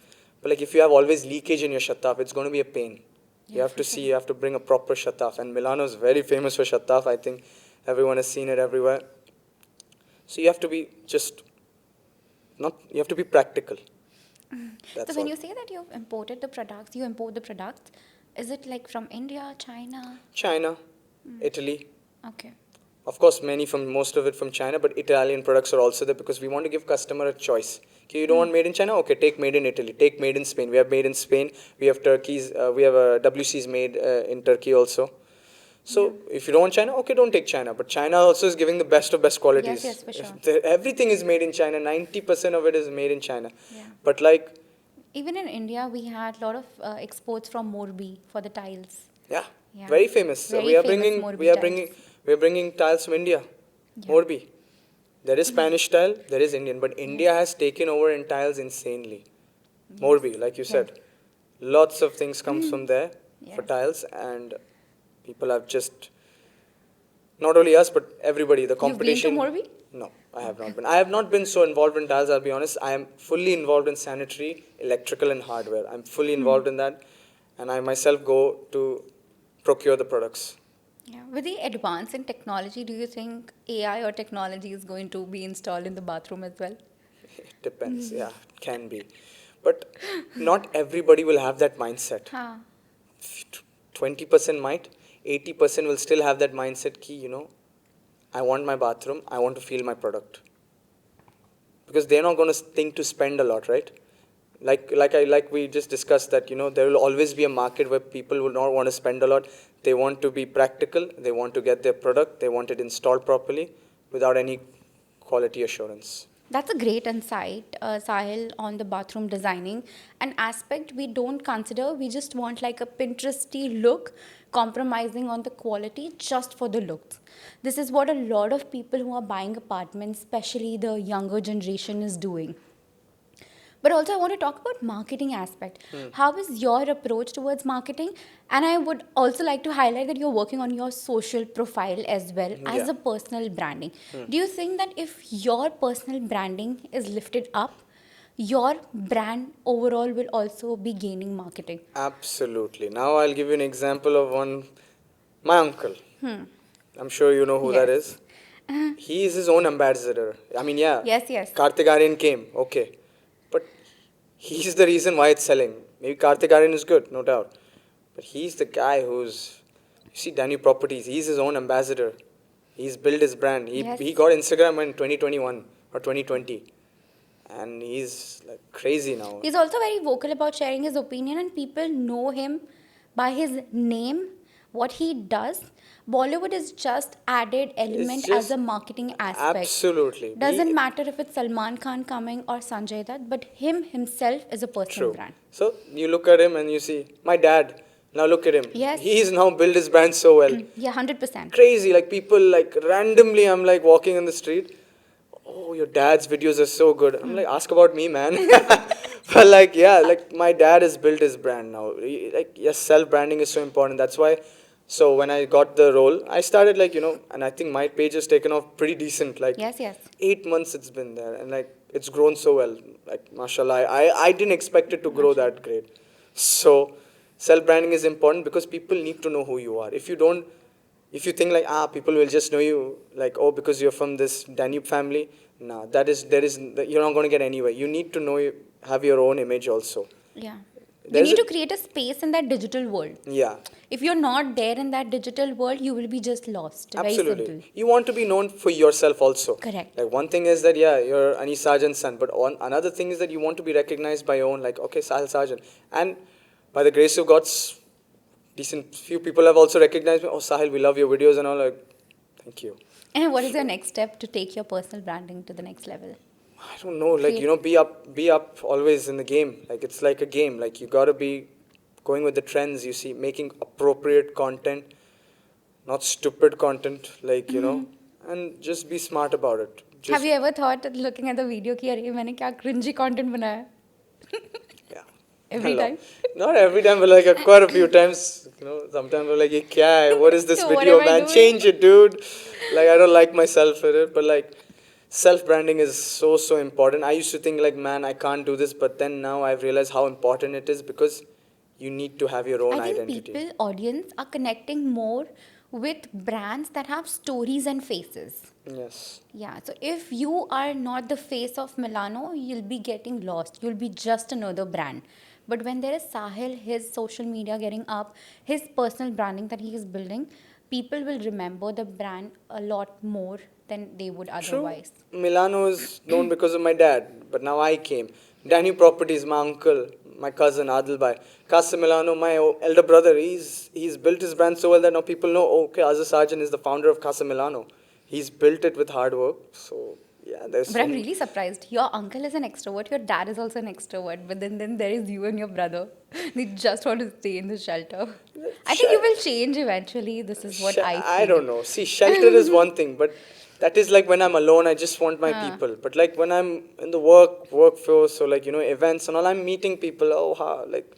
But like if you have always leakage in your shataf, it's going to be a pain. You Yeah, have for to sure. see, you have to bring a proper shataf. And Milano is very famous for shataf. I think everyone has seen it everywhere. So you have to be just, not, you have to be practical. So That's when all. you say that you've imported the products, you import the products, is it like from India, China? China, Italy. Okay. Of course, most of it from China, but Italian products are also there because we want to give customer a choice. Okay, you don't want made in China? Okay, take made in Italy. Take made in Spain. We have made in Spain. We have we have WCs made in Turkey also. So if you don't want China, okay, don't take China. But China also is giving the best of best Yes, qualities. yes, for sure. Everything is made in China. 90% of it is made in China. Yeah. But like, Even in India, we had a lot of exports from Morbi for the tiles. yeah, Yeah. very famous. Very famous Morbi tiles. We are bringing tiles from India. Yeah. Morbi. There is Spanish tile, there is Indian, but India has taken over in tiles insanely. Morbi, like you Yes. said, lots of things comes from there for Yes. tiles, and people have just, not only us but everybody, the You've been to competition. Morbi? No, I have not been. I have not been so involved in tiles. I'll be honest. I am fully involved in sanitary, electrical, and hardware. I'm fully involved in that, and I myself go to procure the products. Yeah. With the advance in technology, do you think AI or technology is going to be installed in the bathroom as well? It depends. Yeah, it can be, but not everybody will have that mindset. Huh. 20% might, 80% will still have that mindset key, I want my bathroom, I want to feel my product. Because they're not going to think to spend a lot, right? Like we just discussed that, there will always be a market where people will not want to spend a lot. They want to be practical, they want to get their product, they want it installed properly without any quality assurance. That's a great insight, Sahil, on the bathroom designing. An aspect we don't consider. We just want like a Pinteresty look, compromising on the quality just for the looks. This is what a lot of people who are buying apartments, especially the younger generation, is doing. But also I want to talk about marketing aspect. How is your approach towards marketing? And I would also like to highlight that you're working on your social profile as well as Yeah. a personal branding. Do you think that if your personal branding is lifted up, your brand overall will also be gaining marketing? Absolutely. Now I'll give you an example of my uncle. I'm sure you know who that Yes. is. He is his own ambassador. I mean, yeah, Yes, yes. Kartik Aaryan came, okay. But he's the reason why it's selling. Maybe Kartik Aaryan is good, no doubt. But he's the guy you see, Danube Properties, he's his own ambassador. He's built his brand. Yes. He got Instagram in 2021 or 2020. And he's like crazy now. He's also very vocal about sharing his opinion, and people know him by his name, what he does. Bollywood is just added element as just a marketing aspect. Absolutely. Doesn't matter if it's Salman Khan coming or Sanjay Dutt, but him himself is a personal True. brand. So you look at him and you see, my dad, now look at him. Yes. He's now built his brand so well. Yeah, 100%. Crazy. Like people like randomly, I'm like walking in the street. Oh, your dad's videos are so good. I'm like, ask about me, man. But like, yeah, like my dad has built his brand now. Like, yes, self branding is so important. That's why. So when I got the role, I started like, and I think my page has taken off pretty decent. Like Yes, yes. 8 months it's been there, and like it's grown so well. Like, mashallah, I didn't expect it to grow that great. So self branding is important because people need to know who you are. If you think like people will just know you like because you're from this Danube family, no, you're not going to get anywhere. You need to have your own image also. Yeah. You There's need a- to create a space in that digital world. Yeah, If you're not there in that digital world, you will be just lost. Very absolutely. simple. You want to be known for yourself also. Correct. Like one thing is that you're Ani Sajan's son, but another thing is that you want to be recognized by your own like okay, Sahil Sajan, and by the grace of God, decent few people have also recognized me. Oh, Sahil, we love your videos and all. Like, thank you. And what is your next step to take your personal branding to the next level? I don't know, like, be up always in the game. Like, it's like a game. Like, you gotta be going with the trends, you see, making appropriate content, not stupid content, like, and just be smart about it. Have Just, you ever thought looking at the video कि अरे मैंने क्या cringy content बनाया? yeah. Every time. Not every time, but like quite a few times. Sometimes we're like, "Ye kya hai? What is this So what video, am I man? doing?" Change it, dude." Like I don't like myself with it, but like self-branding is so important. I used to think like, man, I can't do this, but then now I've realized how important it is because you need to have your own I think identity. people, audience are connecting more with brands that have stories and faces. Yes. Yeah, so if you are not the face of Milano, you'll be getting lost. You'll be just another brand. But when there is Sahil, his social media getting up, his personal branding that he is building, people will remember the brand a lot more than they would True. otherwise. Milano is known because of my dad, but now I came. Danube Properties, my uncle, my cousin Adil Bhai. Casa Milano, my elder brother, he's built his brand so well that now people know, oh, okay, Sahil Sajan is the founder of Casa Milano. He's built it with hard work. So, yeah, there's But I'm some- really surprised. Your uncle is an extrovert, your dad is also an extrovert, but then there is you and your brother. They just want to stay in the shelter. I think you will change eventually. This is what I feel. I don't know. See, shelter is one thing, but that is like when I'm alone, I just want my people. But like when I'm in the workforce, or like, events and all, I'm meeting people. Oh, like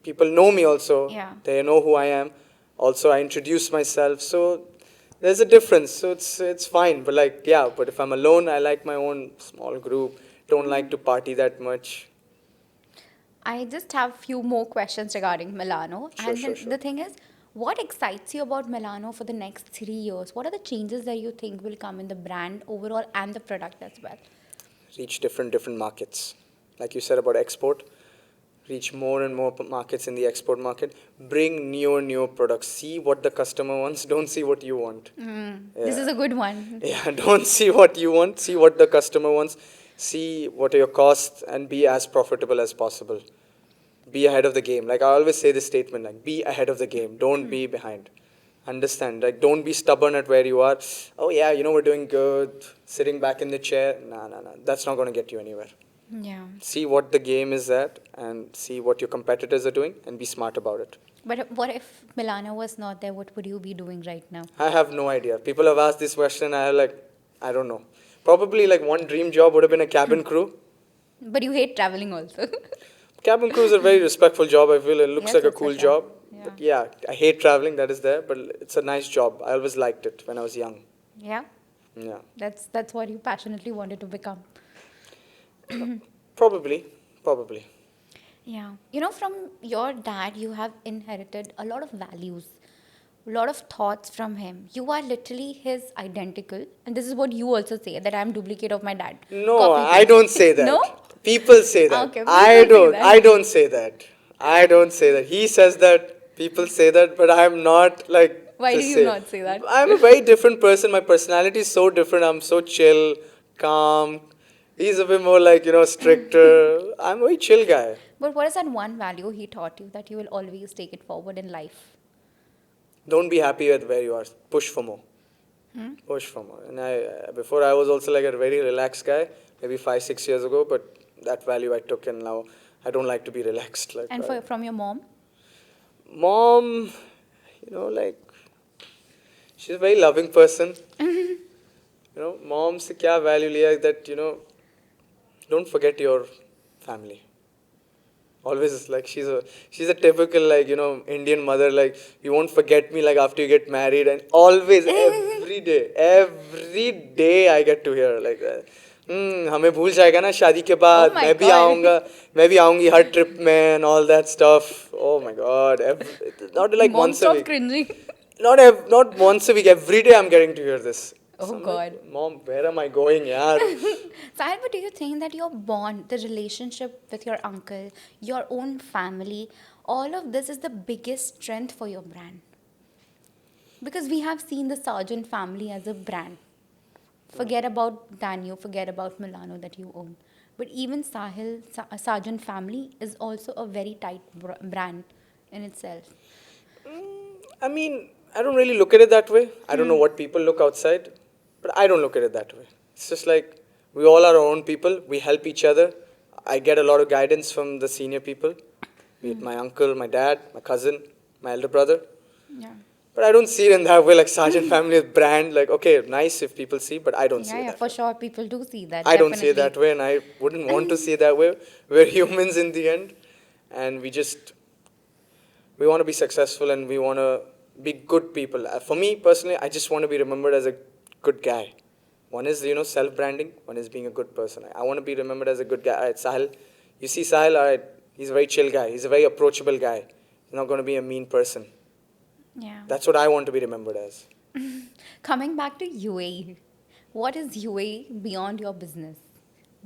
people know me also. Yeah. They know who I am. Also, I introduce myself. So there's a difference. So it's fine. But like, yeah, but if I'm alone, I like my own small group. Don't like to party that much. I just have few more questions regarding Milano. Sure, And sure, then sure. the thing is, what excites you about Milano for the next 3 years? What are the changes that you think will come in the brand overall and the product as well? Reach different markets. Like you said about export, reach more and more markets in the export market. Bring newer products. See what the customer wants. Don't see what you want. This is a good one. Yeah, don't see what you want. See what the customer wants. See what are your costs and be as profitable as possible. Be ahead of the game. Like I always say this statement, like be ahead of the game. Don't be behind. Understand? Like don't be stubborn at where you are. Oh yeah, we're doing good. Sitting back in the chair. Nah. That's not going to get you anywhere. Yeah. See what the game is at and see what your competitors are doing and be smart about it. But what if Milano was not there? What would you be doing right now? I have no idea. People have asked this question. I don't know. Probably like one dream job would have been a cabin crew. But you hate traveling also. Cabin crew is a very respectful job. I feel it looks Yes, like a it's cool a job. job. Yeah. But yeah, I hate traveling. That is there, but it's a nice job. I always liked it when I was young. Yeah. Yeah, That's what you passionately wanted to become. probably. Yeah. From your dad, you have inherited a lot of values, a lot of thoughts from him. You are literally his identical. And this is what you also say, that I'm duplicate of my dad. No, Copy I paste. don't say that. No? People say that. Okay, people say that. I don't say that. I don't say that. He says that. People say that, but I'm not like. Why the do you same. not say that? I'm a very different person. My personality is so different. I'm so chill, calm. He's a bit more like, stricter. I'm a very chill guy. But what is that one value he taught you that you will always take it forward in life? Don't be happy with where you are. Push for more. Push for more. And before I was also like a very relaxed guy, maybe 5-6 years ago, but that value I took, and now I don't like to be relaxed. Like And from your mom? mom, like she's a very loving person. Mom से क्या value लिया है that don't forget your family. Always like she's a typical like Indian mother, like you won't forget me like after you get married, and always every day I get to hear like that. हमें भूल जाएगा ना शादी के बाद. Oh my मैं भी God. आऊँगा, मैं भी आऊँगी हर trip में and all that stuff. Oh my God, not like Mom, once a stop week. cringing. Not once a week. Every day I'm getting to hear this. Oh, So I'm God. like, Mom, where am I going, yaar? Sahil, but do you think that your bond, the relationship with your uncle, your own family, all of this is the biggest strength for your brand? Because we have seen the Sargent family as a brand. Forget about Daniel, forget about Milano that you own. But even Sargent family is also a very tight brand in itself. I mean, I don't really look at it that way. I don't know what people look outside, but I don't look at it that way. It's just like we all are our own people. We help each other. I get a lot of guidance from the senior people. be it my uncle, my dad, my cousin, my elder brother. Yeah. But I don't see it in that way. Like Sajan family is brand. Like, okay, nice if people see, but I don't see Yeah, it yeah, that for way. sure. People do see that. I don't see it Definitely. that way, and I wouldn't want to see it that way. We're humans in the end, and we want to be successful and we want to be good people. For me personally, I just want to be remembered as a good guy. One is self-branding. One is being a good person. I want to be remembered as a good guy. All right, Sahil, you see Sahil. All right, he's a very chill guy. He's a very approachable guy. He's not going to be a mean person. Yeah. That's what I want to be remembered as. Coming back to UAE, what is UAE beyond your business?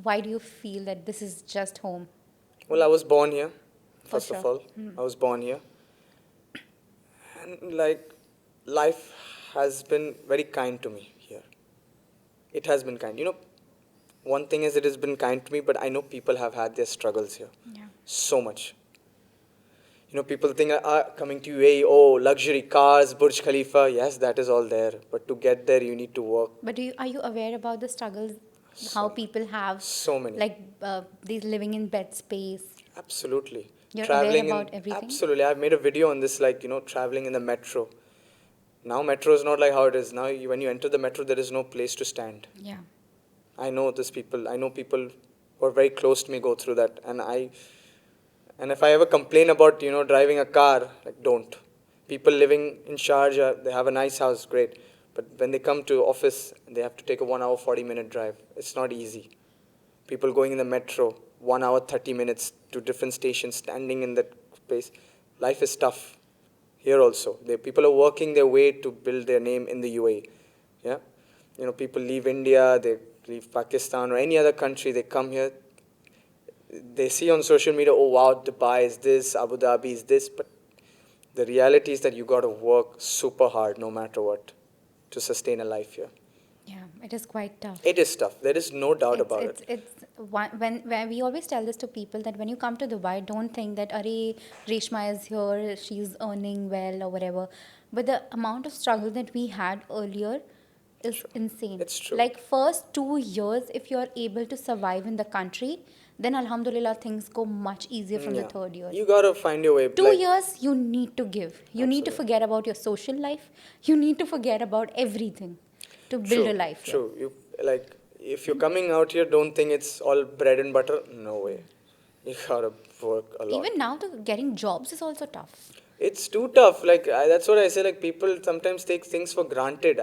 Why do you feel that this is just home? Well, I was born here. For First of sure. all, I was born here, and like life has been very kind to me here. It has been kind. One thing is it has been kind to me, but I know people have had their struggles here. Yeah. So much. People think, coming to UAE, oh, luxury cars, Burj Khalifa. Yes, that is all there. But to get there, you need to work. But are you aware about the struggles, how So, people have, so many. like, these living in bed space? Absolutely. You're aware Traveling about in, everything? absolutely. I've made a video on this, like, traveling in the metro. Now, metro is not like how it is. Now, when you enter the metro, there is no place to stand. Yeah. I know people who are very close to me go through that. And if I ever complain about, driving a car, like, don't. People living in Sharjah, they have a nice house, great. But when they come to office, they have to take a 1 hour, 40-minute drive. It's not easy. People going in the metro, 1 hour, 30 minutes to different stations, standing in that place. Life is tough. Here also. People are working their way to build their name in the UAE. Yeah? People leave India, they leave Pakistan or any other country, they come here. They see on social media, oh wow, Dubai is this, Abu Dhabi is this, but the reality is that you got to work super hard no matter what to sustain a life here. Yeah, it is quite tough. It is tough. There is no doubt about it. It's when we always tell this to people that when you come to Dubai, don't think that Arey Reshma is here, she's earning well or whatever. But the amount of struggle that we had earlier is True. insane. It's true. Like first 2 years, if you're able to survive in the country, then Alhamdulillah things go much easier from the third year. You got to find your way. 2 years you need to give. You need to Absolutely. forget about your social life. You need to forget about everything to build a life here. True. If you're coming out here, don't think it's all bread and butter. No way. You gotta work a lot. Even now, getting jobs is also tough. It's too tough. That's what I say. Like, people sometimes take things for granted.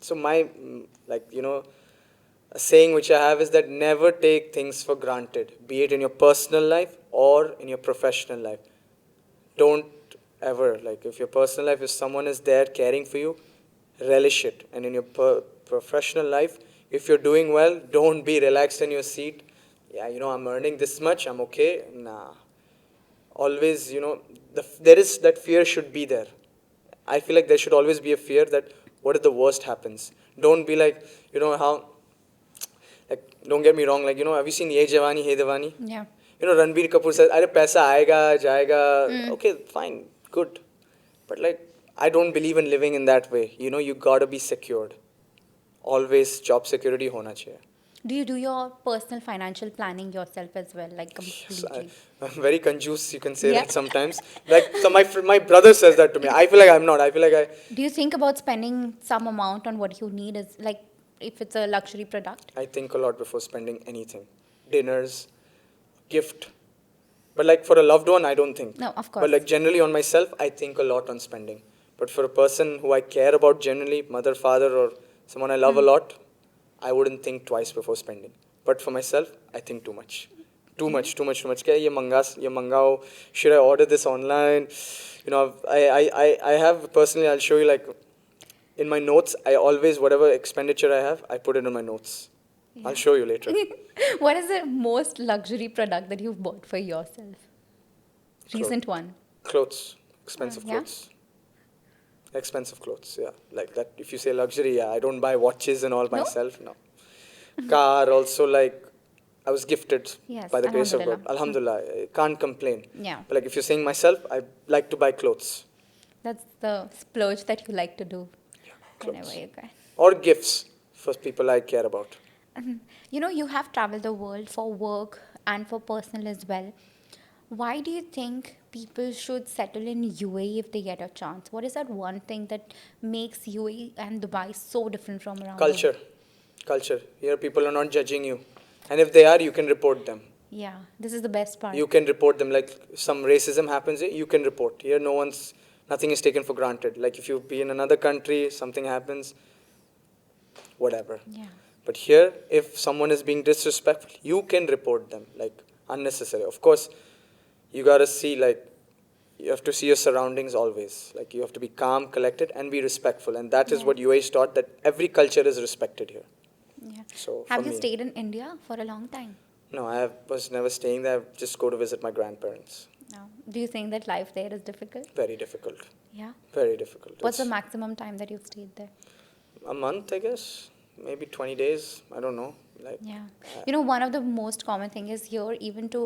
So my a saying which I have is that never take things for granted, be it in your personal life or in your professional life. Don't ever, if your personal life, if someone is there caring for you, relish it. And in your professional life, if you're doing well, don't be relaxed in your seat. Yeah, I'm earning this much, I'm okay. Nah. Always, there is that fear should be there. I feel like there should always be a fear that what if the worst happens? Don't be like, how, don't get me wrong, have you seen Ye Jawani, Hey Diwani? Yeah. Ranbir Kapoor says, "Arey paisa aayega, jayega." Okay, fine, good. But I don't believe in living in that way. You gotta be secured. Always job security hona chahiye. Do you do your personal financial planning yourself as well, like Yes, completely? I'm very conjuice, you can say Yeah. that sometimes. So my brother says that to me. I feel like I'm not. I feel like Do you think about spending some amount on what you need, is like if it's a luxury product? I think a lot before spending anything. Dinners, gift. But for a loved one, I don't think. No, of But course. generally on myself, I think a lot on spending. But for a person who I care about generally, mother, father, or someone I love a lot, I wouldn't think twice before spending. But for myself, I think too much. Too much. Kya ye mangao? Should I order this online? I have personally, I'll show you in my notes, I always, whatever expenditure I have, I put it in my notes. I'll show you later. What is the most luxury product that you've bought for yourself? Recent one. Clothes. Expensive Yeah? clothes. Expensive clothes, yeah. Like that, if you say luxury, yeah. I don't buy watches and all myself, no. Car also, I was gifted Yes, by the grace of God. Alhamdulillah. Alhamdulillah, I can't complain. Yeah. But if you're saying myself, I like to buy clothes. That's the splurge that you like to do Clothes. whenever you can. Or gifts for people I care about. You have traveled the world for work and for personal as well. Why do you think people should settle in UAE if they get a chance? What is that one thing that makes UAE and Dubai so different from around the Culture. world? Culture. Here people are not judging you. And if they are, you can report them. Yeah, this is the best part. You can report them. Like some racism happens here, you can report. Here nothing is taken for granted. Like if you be in another country, something happens, whatever. Yeah. But here, if someone is being disrespectful, you can report them, like unnecessary. Of course, you gotta see, like, you have to see your surroundings always. Like you have to be calm, collected, and be respectful. And that is Yeah. what UAE is taught, that every culture is respected here. Yeah. So Have for you me, stayed in India for a long time? no, was never staying there. I just go to visit my grandparents. No. Do you think that life there is difficult? Very difficult. Yeah. Very difficult. What's the It's maximum time that you've stayed there? a month, I guess. Maybe 20 days. I don't know. Like, Yeah. You know, one of the most common thing is here, even to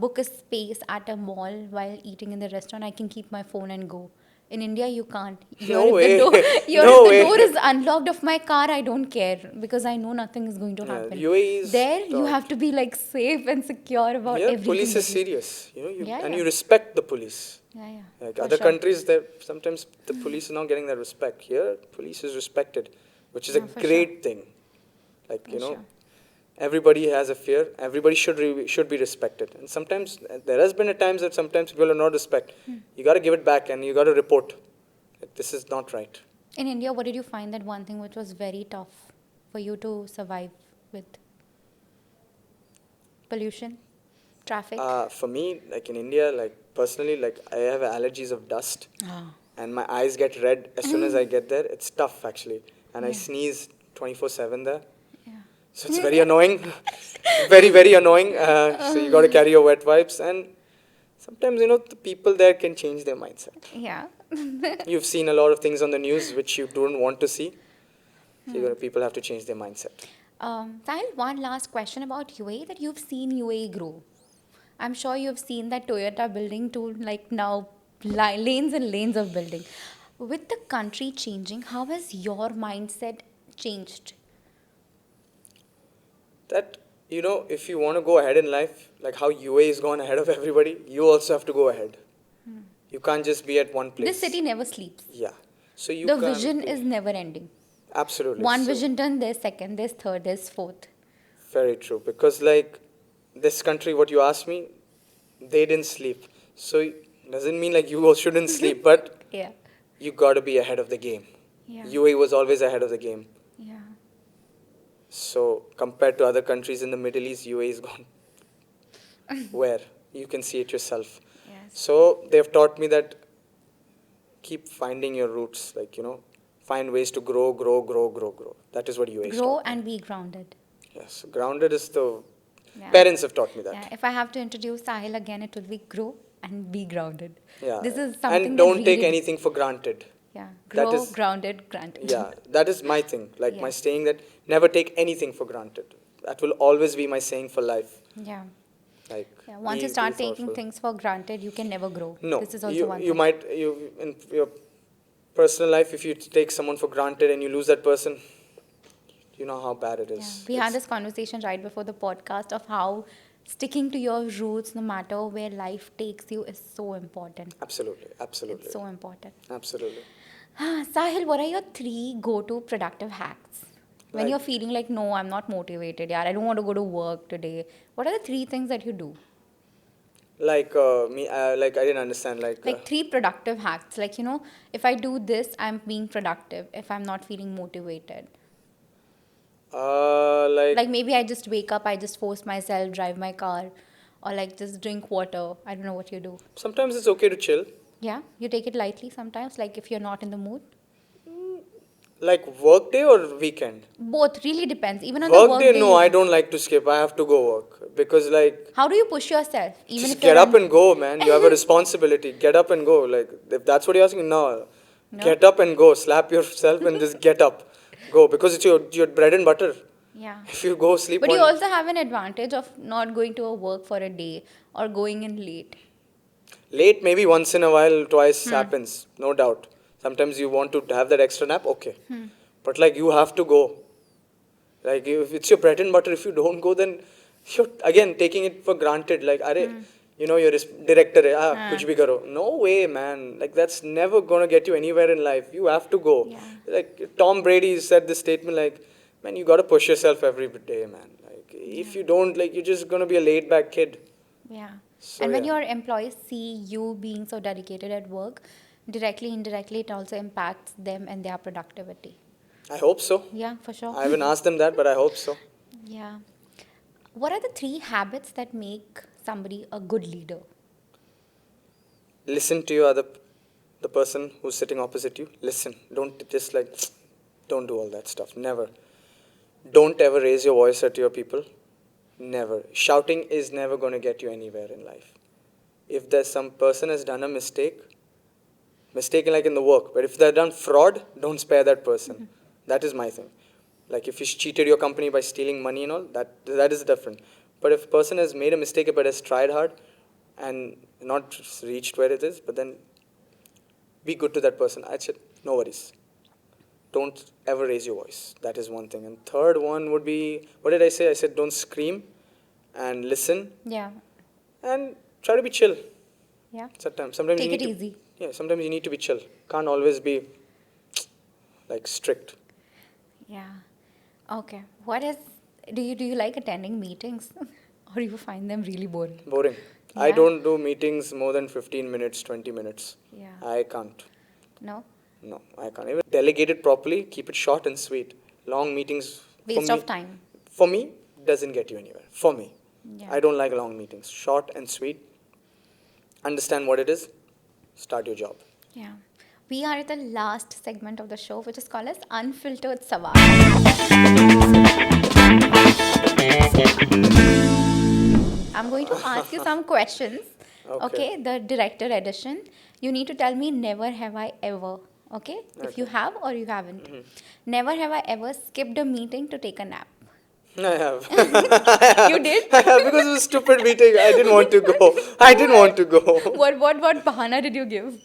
book a space at a mall while eating in the restaurant, I can keep my phone and go. In India, you can't. No If way. The door, here, No if the way. door is unlocked of my car, I don't care because I know nothing is going to Yeah, happen. UAE is There, you top. have to be like safe and secure about Here, everything. police is that you- serious. Yeah, and yeah. you respect the police. Yeah, yeah. Like for other sure. countries, sometimes the police are not getting that respect. Here, police is respected, which is a Yeah, for great thing. Like For sure. everybody has a fear. Everybody should be respected. And sometimes there has been a times that sometimes people are not respect. You got to give it back, and you got to report. That this is not right. In India, what did you find that one thing which was very tough for you to survive with? Pollution? Traffic? For me, like in India, like personally, like I have allergies of dust. Ah. And my eyes get red as soon as I get there. It's tough actually, and I Yeah. sneeze 24/7 there, Yeah. so it's very annoying, very annoying. So you got to carry your wet wipes, and sometimes the people there can change their mindset. Yeah. You've seen a lot of things on the news which you don't want to see, so people have to change their mindset. Sahil, one last question about UAE that you've seen UAE grow. I'm sure you've seen that Toyota building to like now lanes and lanes of building. With the country changing, how has your mindset changed? That if you want to go ahead in life, like how UAE is gone ahead of everybody, you also have to go ahead. You can't just be at one place. This city never sleeps. Yeah. So you The can't vision be- is never ending. absolutely One So- vision done, there's second, there's third, there's fourth. Very true. Because like this country, what you asked me, they didn't sleep. So it doesn't mean like you all shouldn't sleep, but Yeah. you got to be ahead of the game. Yeah. UAE was always ahead of the game. Yeah. So compared to other countries in the Middle East, UAE is gone. Where? You can see it yourself. Yes. So they've taught me that keep finding your roots. Like, find ways to grow. That is what UAE is Grow taught me. and be grounded. Yes. Grounded is the... Yeah. Parents have taught me that. Yeah. If I have to introduce Sahil again, it will be grow and be grounded. Yeah. This is something and that don't take really- anything for granted. Yeah. That Grow, is- grounded, granted. Yeah, that is my thing. Like Yeah. my saying that never take anything for granted. That will always be my saying for life. Yeah. Like Yeah. Once be- you start be taking thoughtful. things for granted, you can never grow. No, This is also you one you thing. might in your personal life, if you take someone for granted and you lose that person, you know how bad it is. Yeah. We had this conversation right before the podcast of how sticking to your roots, no matter where life takes you, is so important. Absolutely. It's so important. Absolutely. Sahil, what are your 3 go-to productive hacks? When Like- you're feeling like, no, I'm not motivated, yeah, I don't want to go to work today. What are the 3 things that you do? Like like I didn't understand. Like 3 productive hacks. Like, if I do this, I'm being productive. If I'm not feeling motivated. Like maybe I just wake up, I just force myself, drive my car, or like just drink water. I don't know what you do. sometimes it's okay to chill. Yeah, you take it lightly sometimes, like if you're not in the mood. Like work day or weekend. Both really depends. Even on the Work work day, day, no, I don't like to skip. I have to go work because like how do you push yourself? Even just if get you're up and go, man. You have a responsibility. Get up and go. Like if that's what you're asking, no. No? Get up and go. Slap yourself and just get up, go because it's your bread and butter. Yeah. If you go sleep, But you on- also have an advantage of not going to a work for a day or going in late. late maybe once in a while, twice happens, no doubt. Sometimes you want to have that extra nap, okay. But like you have to go. Like if it's your bread and butter, if you don't go, then you're again taking it for granted. Like, are you're a director hai, हाँ. kuch bhi karo. No way, man. Like, that's never gonna get you anywhere in life. You have to go. Yeah. Like, Tom Brady said this statement, like, man, you gotta push yourself every day, man. Like, if you don't, like, you're just gonna be a laid back kid. Yeah. So, And when yeah. your employees see you being so dedicated at work, directly, indirectly, it also impacts them and their productivity. I hope so. Yeah, for sure. I haven't asked them that, but I hope so. Yeah. What are the 3 habits that make somebody a good leader? Listen to the person who's sitting opposite you. Listen. Don't just like, don't do all that stuff. Never. Don't ever raise your voice at your people. Never. Shouting is never going to get you anywhere in life. If there's some person has done a mistake like in the work, but if they've done fraud, don't spare that person. That is my thing. Like, if he's cheated your company by stealing money and all, that is different. But if a person has made a mistake but has tried hard and not reached where it is, but then be good to that person. That's it. No worries. Don't ever raise your voice. That is one thing. And third one would be, what did I say? I said don't scream and listen Yeah. and try to be chill. Yeah. Sometimes Take you it need to, easy. yeah, sometimes you need to be chill. Can't always be like strict. Yeah. Okay. Do you like attending meetings or you find them really boring? Boring. I Yeah. don't do meetings more than 15 minutes, 20 minutes. Yeah. I can't. No? No, I can't. Even delegate it properly, keep it short and sweet. Long meetings, Waste of time. for me, doesn't get you anywhere. For me. Yeah. I don't like long meetings. Short and sweet. Understand what it is. Start your job. Yeah. We are at the last segment of the show, which is called as Unfiltered Sawal. I'm going to ask you some questions. Okay. The director edition. You need to tell me never have I ever. Okay? If you have or you haven't. Never have I ever skipped a meeting to take a nap. I have. You did? I have, because it was a stupid meeting. I didn't want to go. I didn't want to go. What bahana did you give?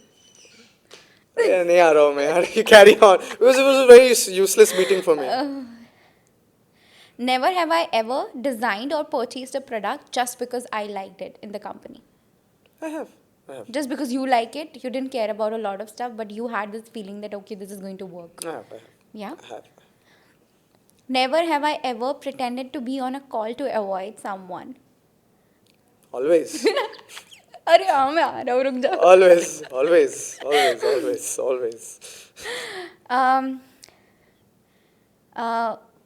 Yeah, nahi aa raha hu main, yaar. You carry on. Because it was a very useless meeting for me. Never have I ever designed or purchased a product just because I liked it in the company. I have. Just because you like it, you didn't care about a lot of stuff, but you had this feeling that, okay, this is going to work. I have. Yeah? I have. Never have I ever pretended to be on a call to avoid someone. Always. अरे हाँ मैं आ रहा हूँ रुक जा. Always.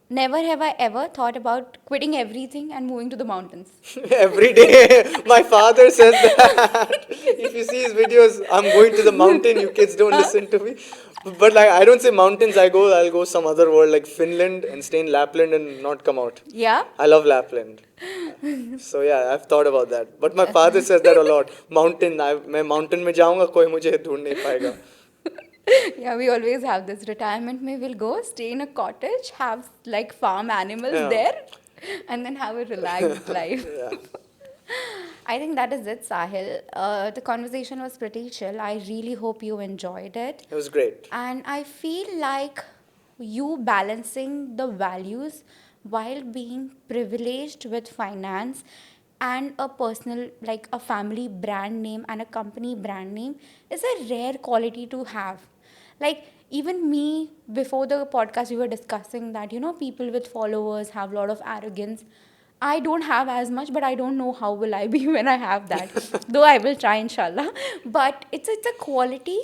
Never have I ever thought about quitting everything and moving to the mountains. Every day, my father says that. If you see his videos, I'm going to the mountain. You kids don't listen to me. But like, I don't say mountains. I'll go some other world like Finland and stay in Lapland and not come out. Yeah? I love Lapland. So yeah, I've thought about that. But my father says that a lot. Mountain. मैं mountain में जाऊँगा, कोई मुझे ढूंढ नहीं पाएगा. Yeah, we always have this. Retirement mein we'll go, stay in a cottage, have like farm animals there, and then have a relaxed life. Yeah. I think that is it, Sahil. The conversation was pretty chill. I really hope you enjoyed it. It was great. And I feel like you balancing the values while being privileged with finance and a personal, like a family brand name and a company brand name is a rare quality to have. Like, even me, before the podcast, we were discussing that, people with followers have a lot of arrogance. I don't have as much, but I don't know how will I be when I have that. Though I will try, inshallah. But it's a quality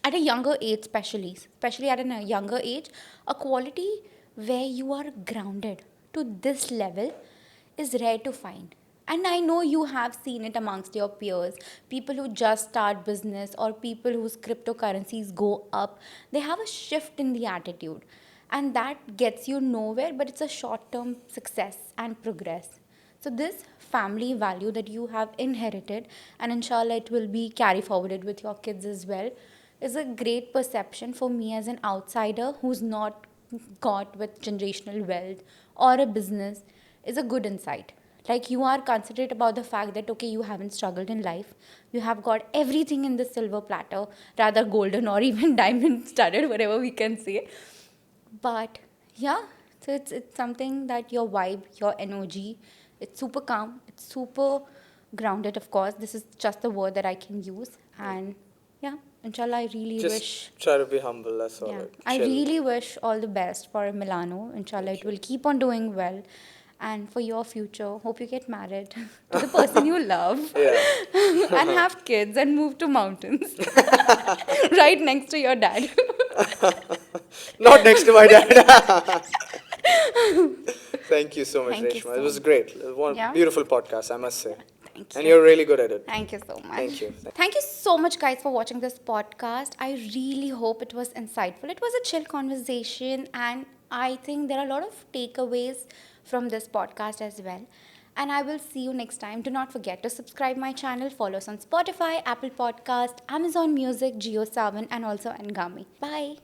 at a younger age, especially at a younger age, a quality where you are grounded to this level is rare to find. And I know you have seen it amongst your peers, people who just start business or people whose cryptocurrencies go up. They have a shift in the attitude, and that gets you nowhere, but it's a short-term success and progress. So this family value that you have inherited, and inshallah it will be carry forwarded with your kids as well, is a great perception for me as an outsider who's not got with generational wealth or a business, is a good insight. Like, you are considerate about the fact that, okay, you haven't struggled in life. You have got everything in the silver platter, rather golden or even diamond studded, whatever we can say. But yeah, so it's something that your vibe, your energy, it's super calm, it's super grounded, of course. This is just the word that I can use. And yeah, inshallah, I really Just wish. try to be humble. That's all. Yeah, Like, I chill. really wish all the best for Milano. Inshallah, it will keep on doing well. And for your future, hope you get married to the person you love Yeah. and have kids and move to mountains right next to your dad. Not next to my dad. Thank you so much, Thank you Reshma. so It was much. great. It was one Yeah. beautiful podcast, I must say. Thank And you. you're really good at it. Thank you so much. Thank you. Thank you so much, guys, for watching this podcast. I really hope it was insightful. It was a chill conversation, and I think there are a lot of takeaways from this podcast as well. And I will see you next time. Do not forget to subscribe my channel, follow us on Spotify, Apple Podcast, Amazon Music, JioSaavn, and also Ngami. Bye.